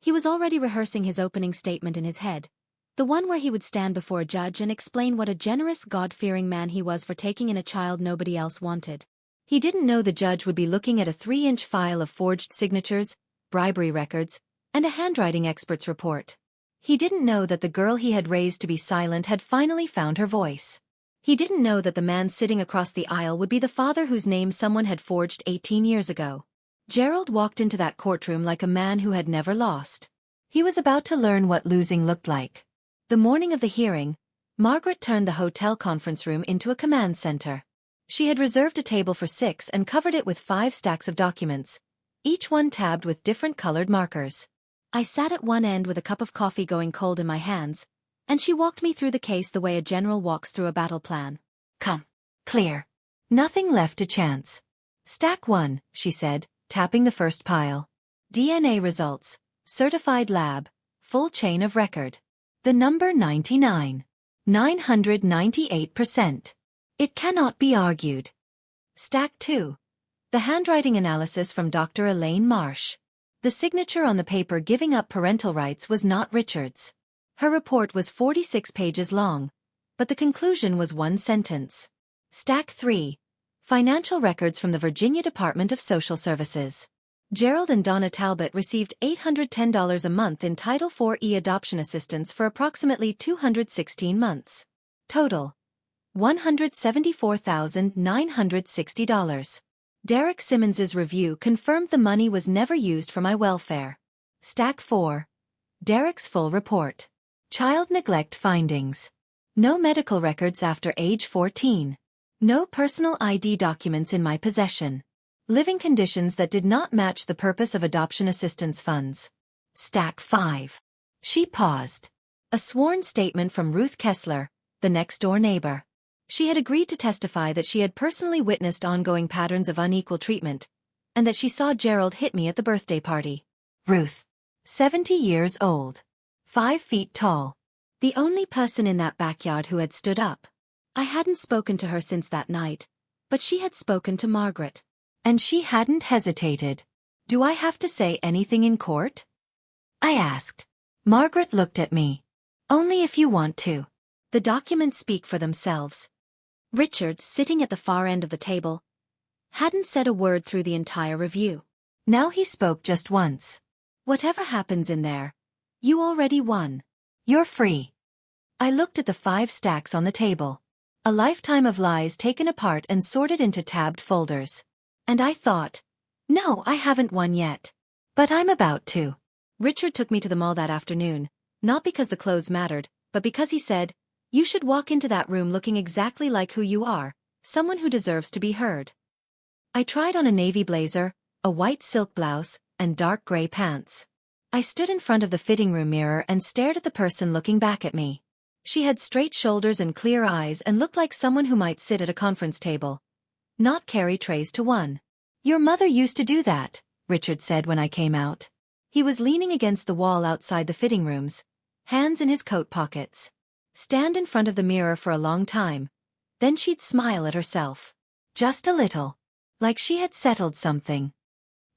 He was already rehearsing his opening statement in his head, the one where he would stand before a judge and explain what a generous, God-fearing man he was for taking in a child nobody else wanted. He didn't know the judge would be looking at a 3-inch file of forged signatures, bribery records, and a handwriting expert's report. He didn't know that the girl he had raised to be silent had finally found her voice. He didn't know that the man sitting across the aisle would be the father whose name someone had forged 18 years ago. Gerald walked into that courtroom like a man who had never lost. He was about to learn what losing looked like. The morning of the hearing, Margaret turned the hotel conference room into a command center. She had reserved a table for 6 and covered it with 5 stacks of documents, each one tabbed with different colored markers. I sat at one end with a cup of coffee going cold in my hands, and she walked me through the case the way a general walks through a battle plan. Come. Clear. Nothing left to chance. Stack 1, she said, tapping the first pile. DNA results. Certified lab. Full chain of record. The number 99. 998%. It cannot be argued. Stack 2. The handwriting analysis from Dr. Elaine Marsh. The signature on the paper giving up parental rights was not Richard's. Her report was 46 pages long, but the conclusion was one sentence. Stack 3. Financial records from the Virginia Department of Social Services. Gerald and Donna Talbot received $810 a month in Title IV adoption assistance for approximately 216 months. Total: $174,960. Derek Simmons's review confirmed the money was never used for my welfare. Stack 4. Derek's full report. Child neglect findings. No medical records after age 14. No personal ID documents in my possession. Living conditions that did not match the purpose of adoption assistance funds. Stack 5. She paused. A sworn statement from Ruth Kessler, the next-door neighbor. She had agreed to testify that she had personally witnessed ongoing patterns of unequal treatment, and that she saw Gerald hit me at the birthday party. Ruth. 70 years old. 5 feet tall. The only person in that backyard who had stood up. I hadn't spoken to her since that night, but she had spoken to Margaret. And she hadn't hesitated. Do I have to say anything in court? I asked. Margaret looked at me. Only if you want to. The documents speak for themselves. Richard, sitting at the far end of the table, hadn't said a word through the entire review. Now he spoke just once. Whatever happens in there, you already won. You're free. I looked at the 5 stacks on the table. A lifetime of lies taken apart and sorted into tabbed folders. And I thought, no, I haven't won yet. But I'm about to. Richard took me to the mall that afternoon, not because the clothes mattered, but because he said, you should walk into that room looking exactly like who you are, someone who deserves to be heard. I tried on a navy blazer, a white silk blouse, and dark gray pants. I stood in front of the fitting room mirror and stared at the person looking back at me. She had straight shoulders and clear eyes and looked like someone who might sit at a conference table. Not carry trays to one. Your mother used to do that, Richard said when I came out. He was leaning against the wall outside the fitting rooms, hands in his coat pockets. Stand in front of the mirror for a long time. Then she'd smile at herself. Just a little. Like she had settled something.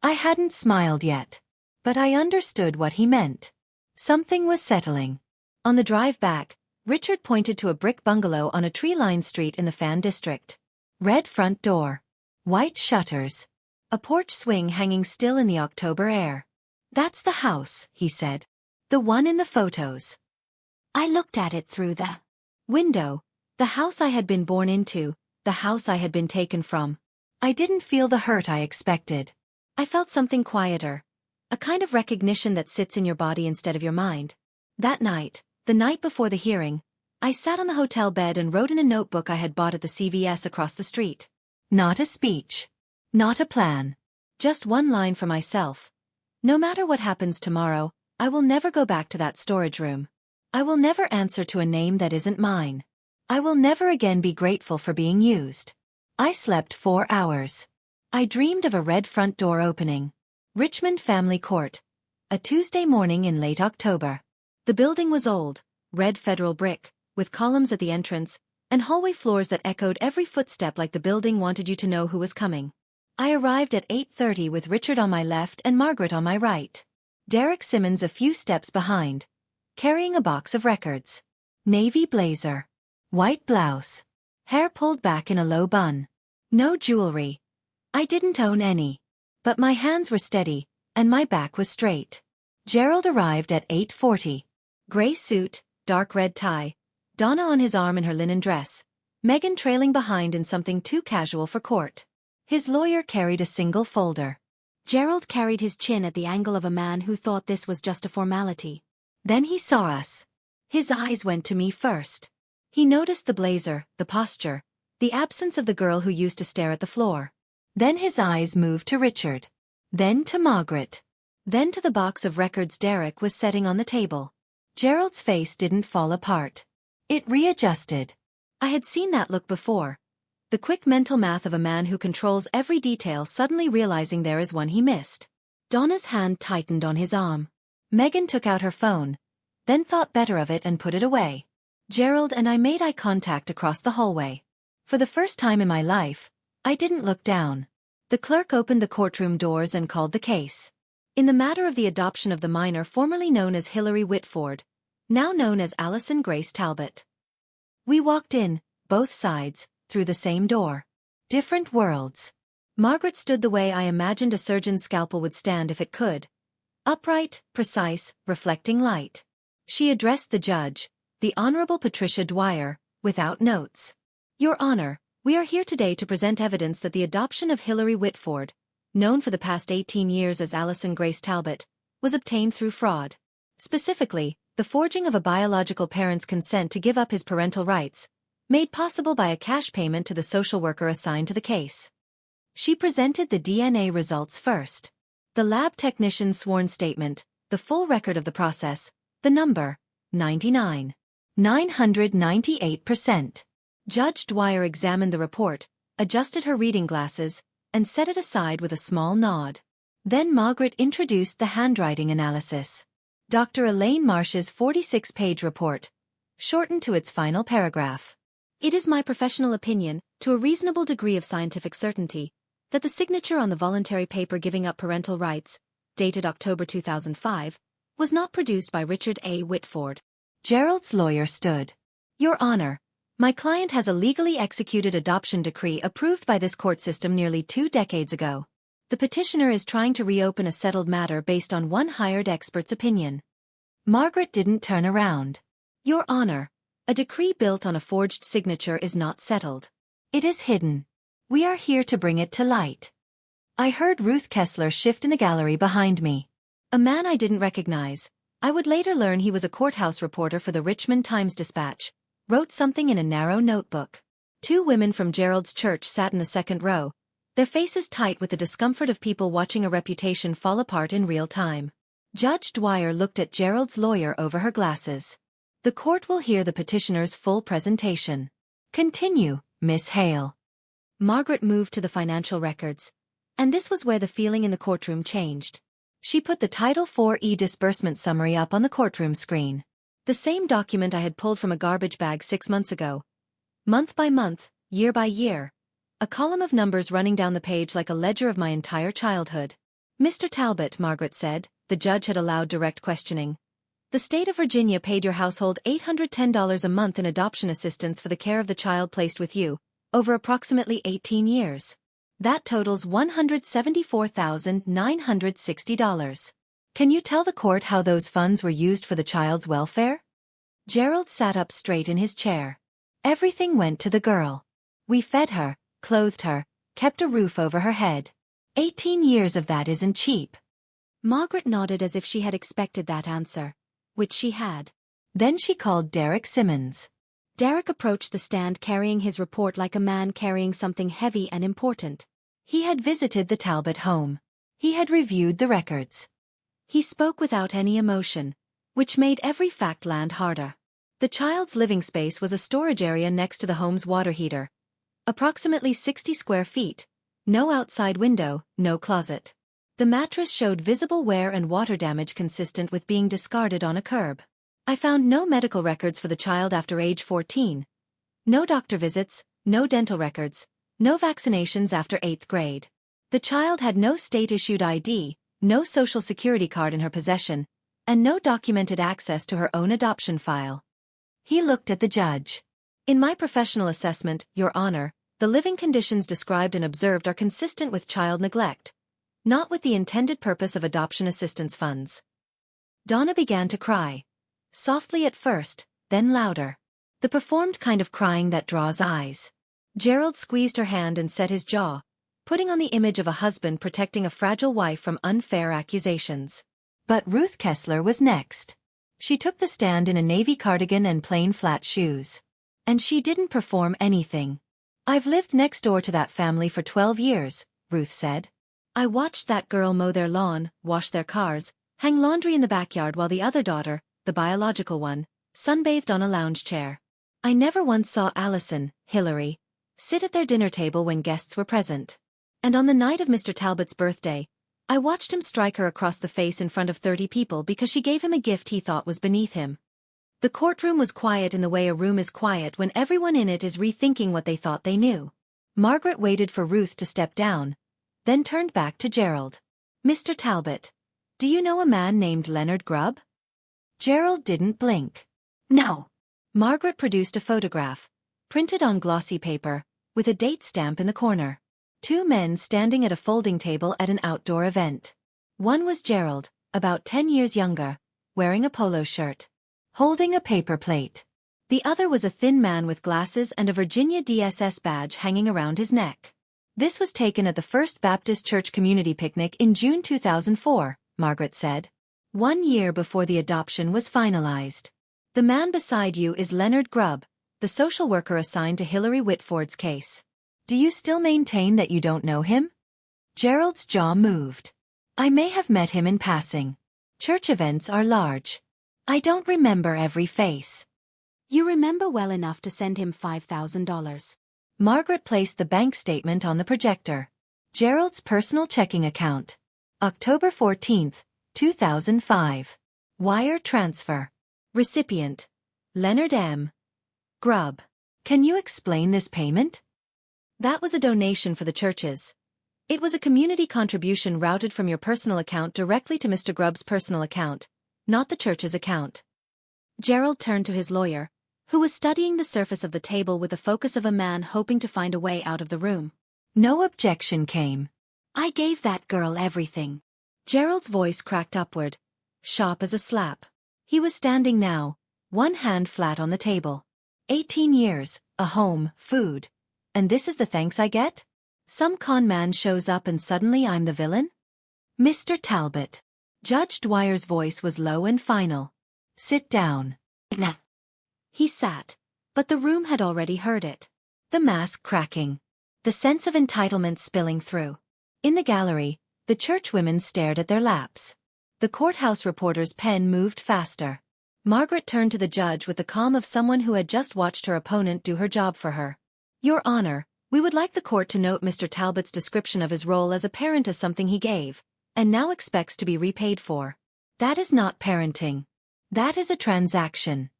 I hadn't smiled yet. But I understood what he meant. Something was settling. On the drive back, Richard pointed to a brick bungalow on a tree-lined street in the Fan District. Red front door. White shutters. A porch swing hanging still in the October air. That's the house, he said. The one in the photos. I looked at it through the window. The house I had been born into, the house I had been taken from. I didn't feel the hurt I expected. I felt something quieter. A kind of recognition that sits in your body instead of your mind. That night, the night before the hearing, I sat on the hotel bed and wrote in a notebook I had bought at the CVS across the street. Not a speech. Not a plan. Just one line for myself. No matter what happens tomorrow, I will never go back to that storage room. I will never answer to a name that isn't mine. I will never again be grateful for being used. I slept 4 hours. I dreamed of a red front door opening. Richmond Family Court. A Tuesday morning in late October. The building was old, red federal brick, with columns at the entrance, and hallway floors that echoed every footstep like the building wanted you to know who was coming. I arrived at 8:30 with Richard on my left and Margaret on my right. Derek Simmons a few steps behind, carrying a box of records. Navy blazer. White blouse. Hair pulled back in a low bun. No jewelry. I didn't own any. But my hands were steady, and my back was straight. Gerald arrived at 8:40. Gray suit, dark red tie, Donna on his arm in her linen dress, Megan trailing behind in something too casual for court. His lawyer carried a single folder. Gerald carried his chin at the angle of a man who thought this was just a formality. Then he saw us. His eyes went to me first. He noticed the blazer, the posture, the absence of the girl who used to stare at the floor. Then his eyes moved to Richard. Then to Margaret. Then to the box of records Derek was setting on the table. Gerald's face didn't fall apart. It readjusted. I had seen that look before. The quick mental math of a man who controls every detail suddenly realizing there is one he missed. Donna's hand tightened on his arm. Megan took out her phone, then thought better of it and put it away. Gerald and I made eye contact across the hallway. For the first time in my life, I didn't look down. The clerk opened the courtroom doors and called the case. In the matter of the adoption of the minor formerly known as Hillary Whitford, now known as Allison Grace Talbot. We walked in, both sides, through the same door. Different worlds. Margaret stood the way I imagined a surgeon's scalpel would stand if it could. Upright, precise, reflecting light. She addressed the judge, the Honorable Patricia Dwyer, without notes. Your Honor, we are here today to present evidence that the adoption of Hilary Whitford, known for the past 18 years as Allison Grace Talbot, was obtained through fraud. Specifically, the forging of a biological parent's consent to give up his parental rights, made possible by a cash payment to the social worker assigned to the case. She presented the DNA results first. The lab technician's sworn statement, the full record of the process, the number, 998%. Judge Dwyer examined the report, adjusted her reading glasses, and set it aside with a small nod. Then Margaret introduced the handwriting analysis. Dr. Elaine Marsh's 46-page report, shortened to its final paragraph. It is my professional opinion, to a reasonable degree of scientific certainty, that the signature on the voluntary paper giving up parental rights, dated October 2005, was not produced by Richard A. Whitford. Gerald's lawyer stood. Your Honor, my client has a legally executed adoption decree approved by this court system nearly 2 decades ago. The petitioner is trying to reopen a settled matter based on one hired expert's opinion. Margaret didn't turn around. Your Honor, a decree built on a forged signature is not settled. It is hidden. We are here to bring it to light. I heard Ruth Kessler shift in the gallery behind me. A man I didn't recognize. I would later learn he was a courthouse reporter for the Richmond Times-Dispatch, wrote something in a narrow notebook. 2 women from Gerald's church sat in the second row, their faces tight with the discomfort of people watching a reputation fall apart in real time. Judge Dwyer looked at Gerald's lawyer over her glasses. The court will hear the petitioner's full presentation. Continue, Miss Hale. Margaret moved to the financial records, and this was where the feeling in the courtroom changed. She put the Title IV disbursement summary up on the courtroom screen. The same document I had pulled from a garbage bag 6 months ago. Month by month, year by year. A column of numbers running down the page like a ledger of my entire childhood. Mr. Talbot, Margaret said, the judge had allowed direct questioning. The state of Virginia paid your household $810 a month in adoption assistance for the care of the child placed with you, over approximately 18 years. That totals $174,960. Can you tell the court how those funds were used for the child's welfare? Gerald sat up straight in his chair. Everything went to the girl. We fed her, clothed her, kept a roof over her head. 18 years of that isn't cheap. Margaret nodded as if she had expected that answer, which she had. Then she called Derek Simmons. Derek approached the stand carrying his report like a man carrying something heavy and important. He had visited the Talbot home. He had reviewed the records. He spoke without any emotion, which made every fact land harder. The child's living space was a storage area next to the home's water heater. Approximately 60 square feet. No outside window, no closet. The mattress showed visible wear and water damage consistent with being discarded on a curb. I found no medical records for the child after age 14. No doctor visits, no dental records, no vaccinations after 8th grade. The child had no state-issued ID, no social security card in her possession, and no documented access to her own adoption file. He looked at the judge. In my professional assessment, Your Honor, the living conditions described and observed are consistent with child neglect, not with the intended purpose of adoption assistance funds. Donna began to cry. Softly at first, then louder. The performed kind of crying that draws eyes. Gerald squeezed her hand and set his jaw, putting on the image of a husband protecting a fragile wife from unfair accusations. But Ruth Kessler was next. She took the stand in a navy cardigan and plain flat shoes. And she didn't perform anything. I've lived next door to that family for 12 years, Ruth said. I watched that girl mow their lawn, wash their cars, hang laundry in the backyard while the other daughter, the biological one, sunbathed on a lounge chair. I never once saw Allison, Hilary, sit at their dinner table when guests were present. And on the night of Mr. Talbot's birthday, I watched him strike her across the face in front of 30 people because she gave him a gift he thought was beneath him. The courtroom was quiet in the way a room is quiet when everyone in it is rethinking what they thought they knew. Margaret waited for Ruth to step down, then turned back to Gerald. Mr. Talbot, do you know a man named Leonard Grubb? Gerald didn't blink. No. Margaret produced a photograph, printed on glossy paper, with a date stamp in the corner. Two men standing at a folding table at an outdoor event. One was Gerald, about 10 years younger, wearing a polo shirt, holding a paper plate. The other was a thin man with glasses and a Virginia DSS badge hanging around his neck. This was taken at the First Baptist Church community picnic in June 2004, Margaret said. 1 year before the adoption was finalized. The man beside you is Leonard Grubb, the social worker assigned to Hillary Whitford's case. Do you still maintain that you don't know him? Gerald's jaw moved. I may have met him in passing. Church events are large. I don't remember every face. You remember well enough to send him $5,000. Margaret placed the bank statement on the projector. Gerald's personal checking account. October 14, 2005. Wire transfer. Recipient. Leonard M. Grubb. Can you explain this payment? That was a donation for the churches. It was a community contribution routed from your personal account directly to Mr. Grubb's personal account, not the church's account. Gerald turned to his lawyer, who was studying the surface of the table with the focus of a man hoping to find a way out of the room. No objection came. I gave that girl everything. Gerald's voice cracked upward, sharp as a slap. He was standing now, one hand flat on the table. 18 years, a home, food. And this is the thanks I get? Some con man shows up and suddenly I'm the villain? Mr. Talbot. Judge Dwyer's voice was low and final. Sit down. Nah. He sat, but the room had already heard it. The mask cracking. The sense of entitlement spilling through. In the gallery, the churchwomen stared at their laps. The courthouse reporter's pen moved faster. Margaret turned to the judge with the calm of someone who had just watched her opponent do her job for her. Your Honor, we would like the court to note Mr. Talbot's description of his role as a parent as something he gave, and now expects to be repaid for. That is not parenting. That is a transaction.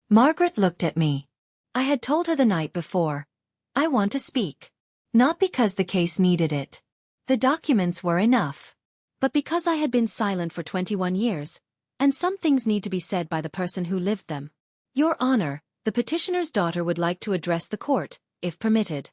Margaret looked at me. I had told her the night before. I want to speak. Not because the case needed it. The documents were enough. But because I had been silent for 21 years, and some things need to be said by the person who lived them. Your Honor, the petitioner's daughter would like to address the court, if permitted.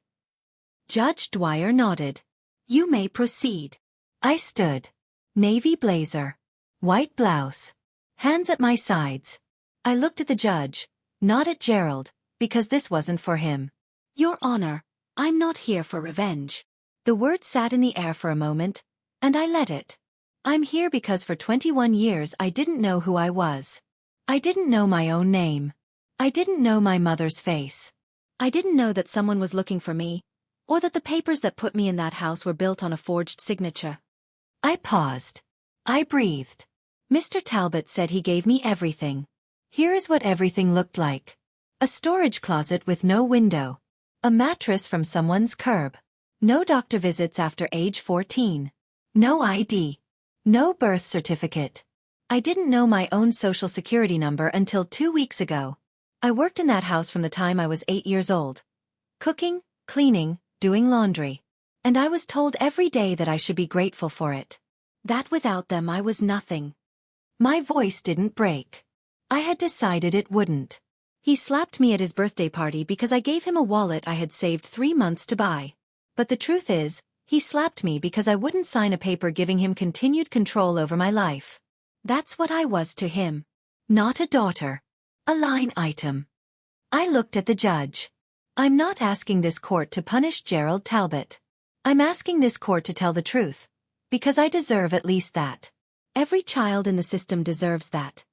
Judge Dwyer nodded. You may proceed. I stood. Navy blazer. White blouse. Hands at my sides. I looked at the judge, not at Gerald, because this wasn't for him. Your Honor, I'm not here for revenge. The word sat in the air for a moment, and I let it. I'm here because for 21 years I didn't know who I was. I didn't know my own name. I didn't know my mother's face. I didn't know that someone was looking for me, or that the papers that put me in that house were built on a forged signature. I paused. I breathed. Mr. Talbot said he gave me everything. Here is what everything looked like. A storage closet with no window. A mattress from someone's curb. No doctor visits after age 14. No ID. No birth certificate. I didn't know my own social security number until 2 weeks ago. I worked in that house from the time I was 8 years old. Cooking, cleaning, doing laundry. And I was told every day that I should be grateful for it. That without them I was nothing. My voice didn't break. I had decided it wouldn't. He slapped me at his birthday party because I gave him a wallet I had saved 3 months to buy. But the truth is, he slapped me because I wouldn't sign a paper giving him continued control over my life. That's what I was to him. Not a daughter. A line item. I looked at the judge. I'm not asking this court to punish Gerald Talbot. I'm asking this court to tell the truth. Because I deserve at least that. Every child in the system deserves that.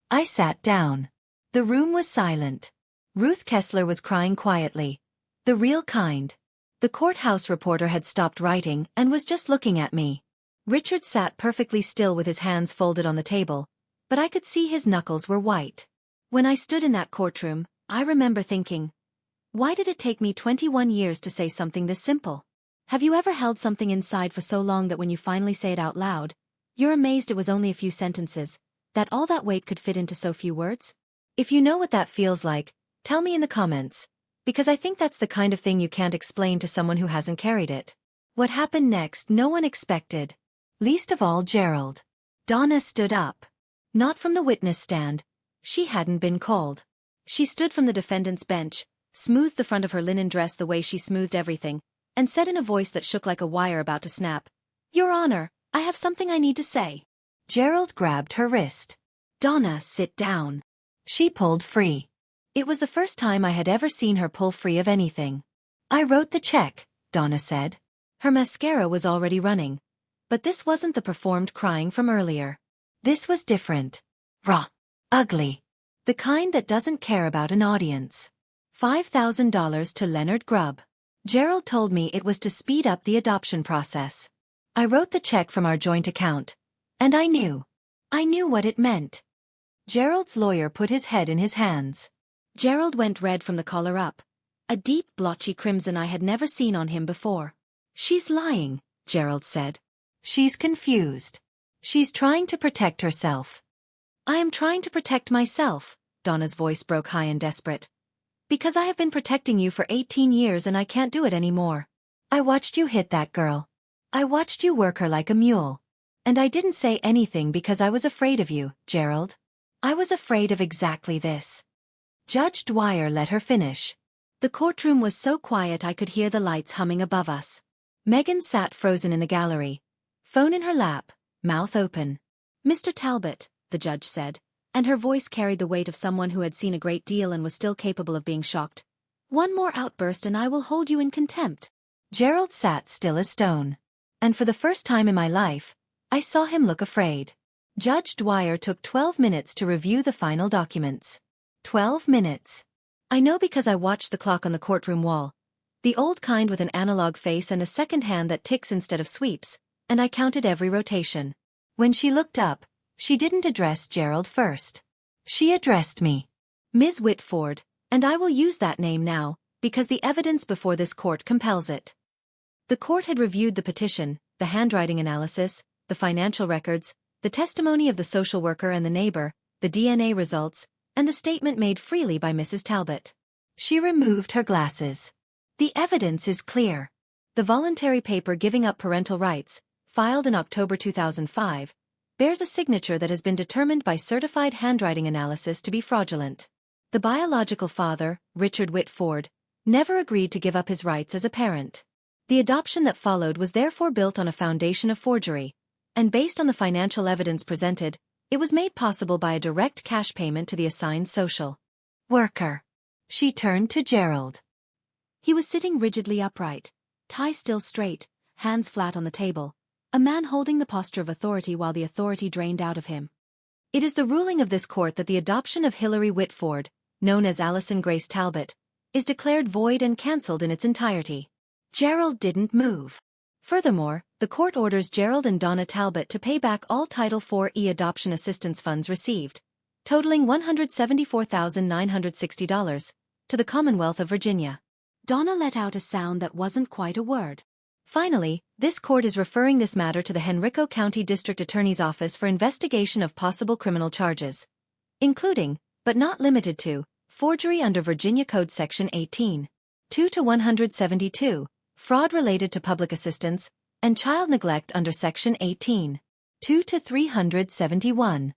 I sat down. The room was silent. Ruth Kessler was crying quietly. The real kind. The courthouse reporter had stopped writing and was just looking at me. Richard sat perfectly still with his hands folded on the table, but I could see his knuckles were white. When I stood in that courtroom, I remember thinking, why did it take me 21 years to say something this simple? Have you ever held something inside for so long that when you finally say it out loud, you're amazed it was only a few sentences, that all that weight could fit into so few words? If you know what that feels like, tell me in the comments, because I think that's the kind of thing you can't explain to someone who hasn't carried it. What happened next no one expected. Least of all Gerald. Donna stood up. Not from the witness stand. She hadn't been called. She stood from the defendant's bench, smoothed the front of her linen dress the way she smoothed everything, and said in a voice that shook like a wire about to snap, "Your Honor, I have something I need to say." Gerald grabbed her wrist. "Donna, sit down." She pulled free. It was the first time I had ever seen her pull free of anything. "I wrote the check," Donna said. Her mascara was already running. But this wasn't the performed crying from earlier. This was different. Raw. Ugly. The kind that doesn't care about an audience. $5,000 to Leonard Grubb. Gerald told me it was to speed up the adoption process. I wrote the check from our joint account. And I knew what it meant. Gerald's lawyer put his head in his hands. Gerald went red from the collar up. A deep blotchy crimson I had never seen on him before. "She's lying," Gerald said. "She's confused. She's trying to protect herself." "I am trying to protect myself," Donna's voice broke high and desperate. "Because I have been protecting you for 18 years and I can't do it anymore. I watched you hit that girl. I watched you work her like a mule. And I didn't say anything because I was afraid of you, Gerald. I was afraid of exactly this." Judge Dwyer let her finish. The courtroom was so quiet I could hear the lights humming above us. Megan sat frozen in the gallery, phone in her lap, mouth open. "Mr. Talbot," the judge said, and her voice carried the weight of someone who had seen a great deal and was still capable of being shocked. "One more outburst and I will hold you in contempt." Gerald sat still as stone. And for the first time in my life, I saw him look afraid. Judge Dwyer took 12 minutes to review the final documents. 12 minutes. I know because I watched the clock on the courtroom wall. The old kind with an analog face and a second hand that ticks instead of sweeps, and I counted every rotation. When she looked up, she didn't address Gerald first. She addressed me. "Ms. Whitford," and I will use that name now, because the evidence before this court compels it. The court had reviewed the petition, the handwriting analysis, the financial records, the testimony of the social worker and the neighbor, the DNA results, and the statement made freely by Mrs. Talbot. She removed her glasses. "The evidence is clear. The voluntary paper giving up parental rights, filed in October 2005, bears a signature that has been determined by certified handwriting analysis to be fraudulent. The biological father, Richard Whitford, never agreed to give up his rights as a parent. The adoption that followed was therefore built on a foundation of forgery, and based on the financial evidence presented, it was made possible by a direct cash payment to the assigned social worker." She turned to Gerald. He was sitting rigidly upright, tie still straight, hands flat on the table, a man holding the posture of authority while the authority drained out of him. "It is the ruling of this court that the adoption of Hilary Whitford, known as Allison Grace Talbot, is declared void and cancelled in its entirety." Gerald didn't move. Furthermore, the court orders Gerald and Donna Talbot to pay back all Title IV adoption assistance funds received, totaling $174,960, to the Commonwealth of Virginia. Donna let out a sound that wasn't quite a word. "Finally, this court is referring this matter to the Henrico County District Attorney's Office for investigation of possible criminal charges, including, but not limited to, forgery under Virginia Code Section 18(2) to 172, fraud related to public assistance, and child neglect under Section 18(2) to 371.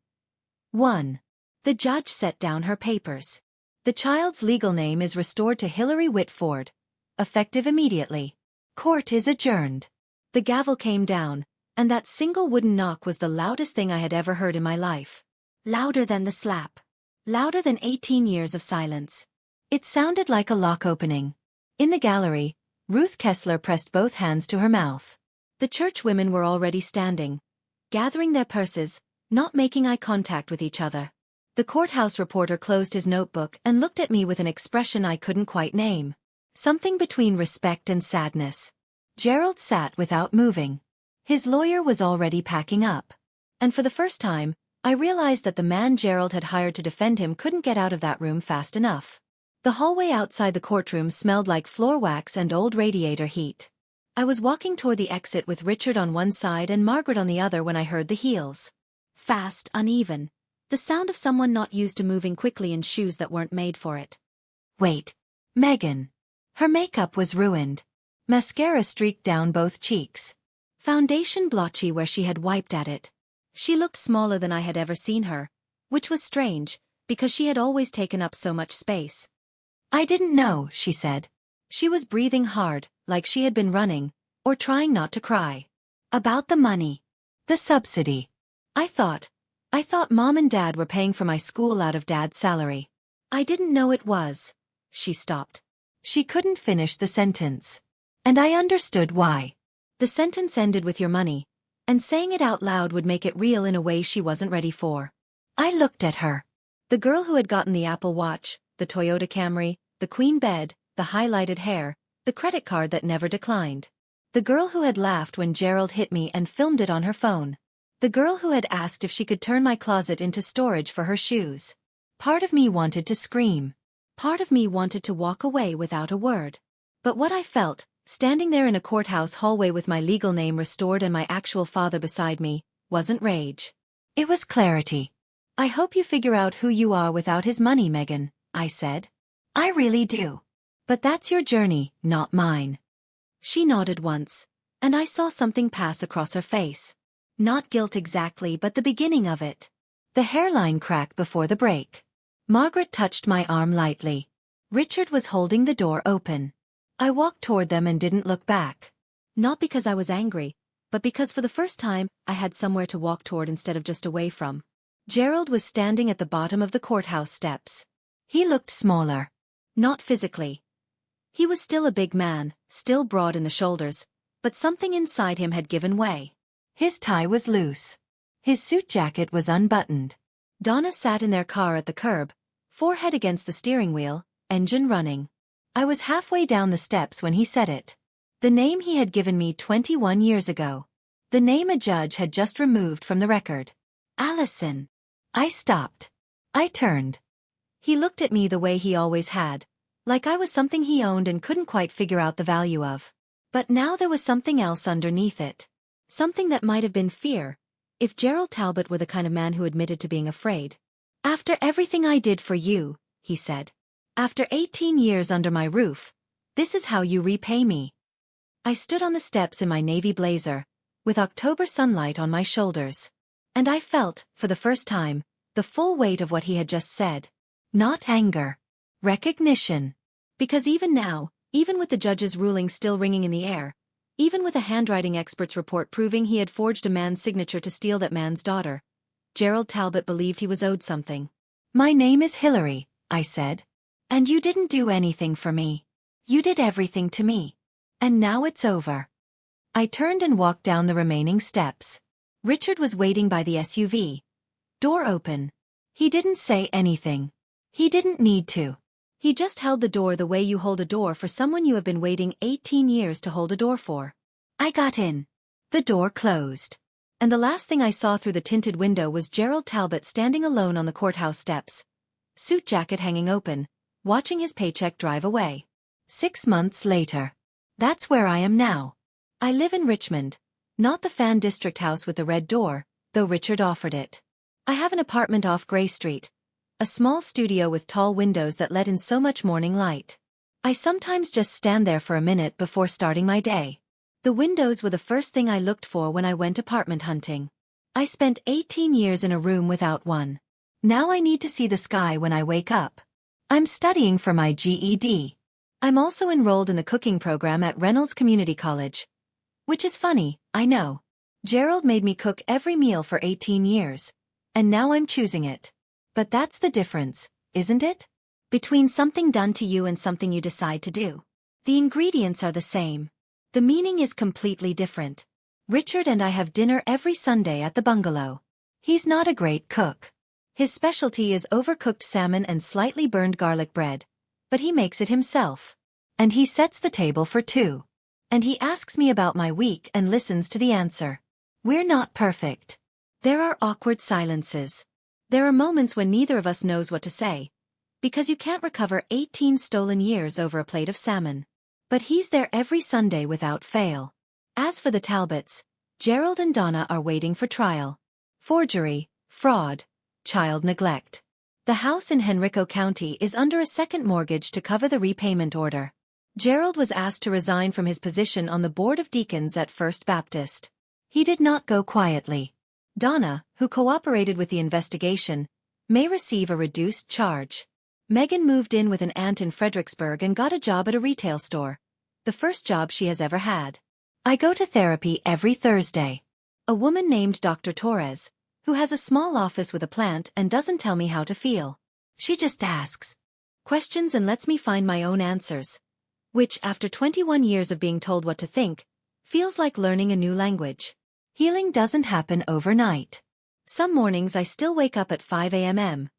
1. The judge set down her papers. The child's legal name is restored to Hilary Whitford, effective immediately. Court is adjourned. The gavel came down, and that single wooden knock was the loudest thing I had ever heard in my life. Louder than the slap. Louder than 18 years of silence. It sounded like a lock opening. In the gallery, Ruth Kessler pressed both hands to her mouth. The church women were already standing, gathering their purses, not making eye contact with each other. The courthouse reporter closed his notebook and looked at me with an expression I couldn't quite name. Something between respect and sadness. Gerald sat without moving. His lawyer was already packing up. And for the first time, I realized that the man Gerald had hired to defend him couldn't get out of that room fast enough. The hallway outside the courtroom smelled like floor wax and old radiator heat. I was walking toward the exit with Richard on one side and Margaret on the other when I heard the heels. Fast, uneven. The sound of someone not used to moving quickly in shoes that weren't made for it. Wait. Megan. Her makeup was ruined. Mascara streaked down both cheeks. Foundation blotchy where she had wiped at it. She looked smaller than I had ever seen her, which was strange, because she had always taken up so much space. I didn't know, she said. She was breathing hard, like she had been running, or trying not to cry. About the money. The subsidy. I thought Mom and Dad were paying for my school out of Dad's salary. I didn't know it was. She stopped. She couldn't finish the sentence. And I understood why. The sentence ended with your money, and saying it out loud would make it real in a way she wasn't ready for. I looked at her. The girl who had gotten the Apple Watch, the Toyota Camry, the queen bed, the highlighted hair, the credit card that never declined. The girl who had laughed when Gerald hit me and filmed it on her phone. The girl who had asked if she could turn my closet into storage for her shoes. Part of me wanted to scream. Part of me wanted to walk away without a word. But what I felt, standing there in a courthouse hallway with my legal name restored and my actual father beside me, wasn't rage. It was clarity. I hope you figure out who you are without his money, Megan, I said. I really do. But that's your journey, not mine. She nodded once, and I saw something pass across her face. Not guilt exactly, but the beginning of it. The hairline crack before the break. Margaret touched my arm lightly. Richard was holding the door open. I walked toward them and didn't look back. Not because I was angry, but because for the first time, I had somewhere to walk toward instead of just away from. Gerald was standing at the bottom of the courthouse steps. He looked smaller. Not physically. He was still a big man, still broad in the shoulders, but something inside him had given way. His tie was loose. His suit jacket was unbuttoned. Donna sat in their car at the curb, forehead against the steering wheel, engine running. I was halfway down the steps when he said it. The name he had given me 21 years ago. The name a judge had just removed from the record. Allison. I stopped. I turned. He looked at me the way he always had, like I was something he owned and couldn't quite figure out the value of. But now there was something else underneath it. Something that might have been fear, if Gerald Talbot were the kind of man who admitted to being afraid. After everything I did for you, he said. After 18 years under my roof, this is how you repay me. I stood on the steps in my navy blazer, with October sunlight on my shoulders. And I felt, for the first time, the full weight of what he had just said. Not anger. Recognition. Because even now, even with the judge's ruling still ringing in the air, even with a handwriting expert's report proving he had forged a man's signature to steal that man's daughter, Gerald Talbot believed he was owed something. My name is Hillary, I said. And you didn't do anything for me. You did everything to me. And now it's over. I turned and walked down the remaining steps. Richard was waiting by the SUV. Door open. He didn't say anything. He didn't need to. He just held the door the way you hold a door for someone you have been waiting 18 years to hold a door for. I got in. The door closed. And the last thing I saw through the tinted window was Gerald Talbot standing alone on the courthouse steps. Suit jacket hanging open, watching his paycheck drive away. 6 months later. That's where I am now. I live in Richmond, not the Fan District house with the red door, though Richard offered it. I have an apartment off Grey Street. A small studio with tall windows that let in so much morning light. I sometimes just stand there for a minute before starting my day. The windows were the first thing I looked for when I went apartment hunting. I spent 18 years in a room without one. Now I need to see the sky when I wake up. I'm studying for my GED. I'm also enrolled in the cooking program at Reynolds Community College. Which is funny, I know. Gerald made me cook every meal for 18 years. And now I'm choosing it. But that's the difference, isn't it? Between something done to you and something you decide to do. The ingredients are the same. The meaning is completely different. Richard and I have dinner every Sunday at the bungalow. He's not a great cook. His specialty is overcooked salmon and slightly burned garlic bread. But he makes it himself. And he sets the table for two. And he asks me about my week and listens to the answer. We're not perfect. There are awkward silences. There are moments when neither of us knows what to say, because you can't recover 18 stolen years over a plate of salmon. But he's there every Sunday without fail. As for the Talbots, Gerald and Donna are waiting for trial. Forgery, fraud, child neglect. The house in Henrico County is under a second mortgage to cover the repayment order. Gerald was asked to resign from his position on the Board of Deacons at First Baptist. He did not go quietly. Donna, who cooperated with the investigation, may receive a reduced charge. Megan moved in with an aunt in Fredericksburg and got a job at a retail store. The first job she has ever had. I go to therapy every Thursday. A woman named Dr. Torres, who has a small office with a plant and doesn't tell me how to feel. She just asks questions and lets me find my own answers. Which, after 21 years of being told what to think, feels like learning a new language. Healing doesn't happen overnight. Some mornings I still wake up at 5 a.m.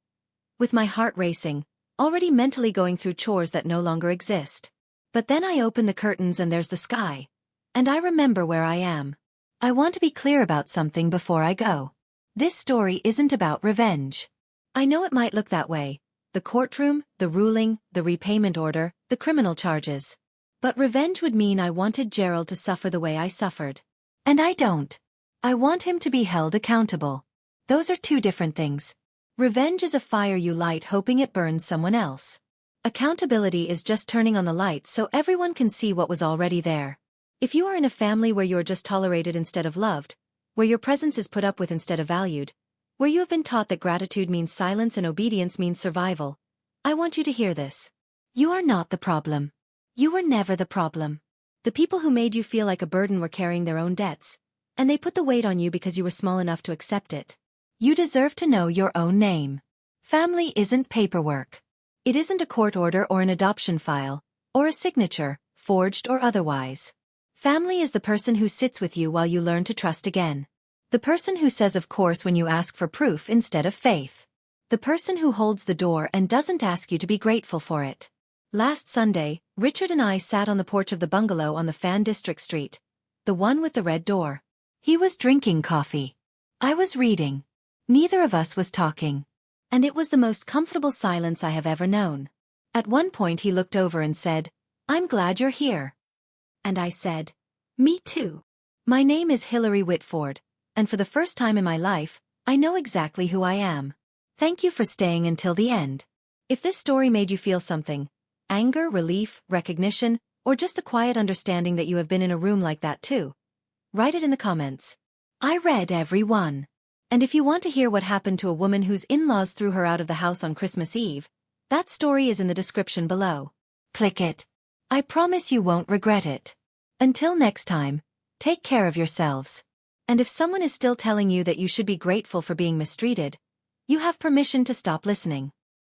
with my heart racing, already mentally going through chores that no longer exist. But then I open the curtains and there's the sky. And I remember where I am. I want to be clear about something before I go. This story isn't about revenge. I know it might look that way. The courtroom, the ruling, the repayment order, the criminal charges. But revenge would mean I wanted Gerald to suffer the way I suffered. And I don't. I want him to be held accountable. Those are two different things. Revenge is a fire you light hoping it burns someone else. Accountability is just turning on the lights so everyone can see what was already there. If you are in a family where you are just tolerated instead of loved, where your presence is put up with instead of valued, where you have been taught that gratitude means silence and obedience means survival, I want you to hear this. You are not the problem. You were never the problem. The people who made you feel like a burden were carrying their own debts, and they put the weight on you because you were small enough to accept it. You deserve to know your own name. Family isn't paperwork. It isn't a court order or an adoption file, or a signature, forged or otherwise. Family is the person who sits with you while you learn to trust again. The person who says of course when you ask for proof instead of faith. The person who holds the door and doesn't ask you to be grateful for it. Last Sunday, Richard and I sat on the porch of the bungalow on the Fan District Street, the one with the red door. He was drinking coffee. I was reading. Neither of us was talking. And it was the most comfortable silence I have ever known. At one point he looked over and said, "I'm glad you're here." And I said, "Me too." My name is Hillary Whitford, and for the first time in my life, I know exactly who I am. Thank you for staying until the end. If this story made you feel something, anger, relief, recognition, or just the quiet understanding that you have been in a room like that too, write it in the comments. I read every one. And if you want to hear what happened to a woman whose in-laws threw her out of the house on Christmas Eve, that story is in the description below. Click it. I promise you won't regret it. Until next time, take care of yourselves. And if someone is still telling you that you should be grateful for being mistreated, you have permission to stop listening.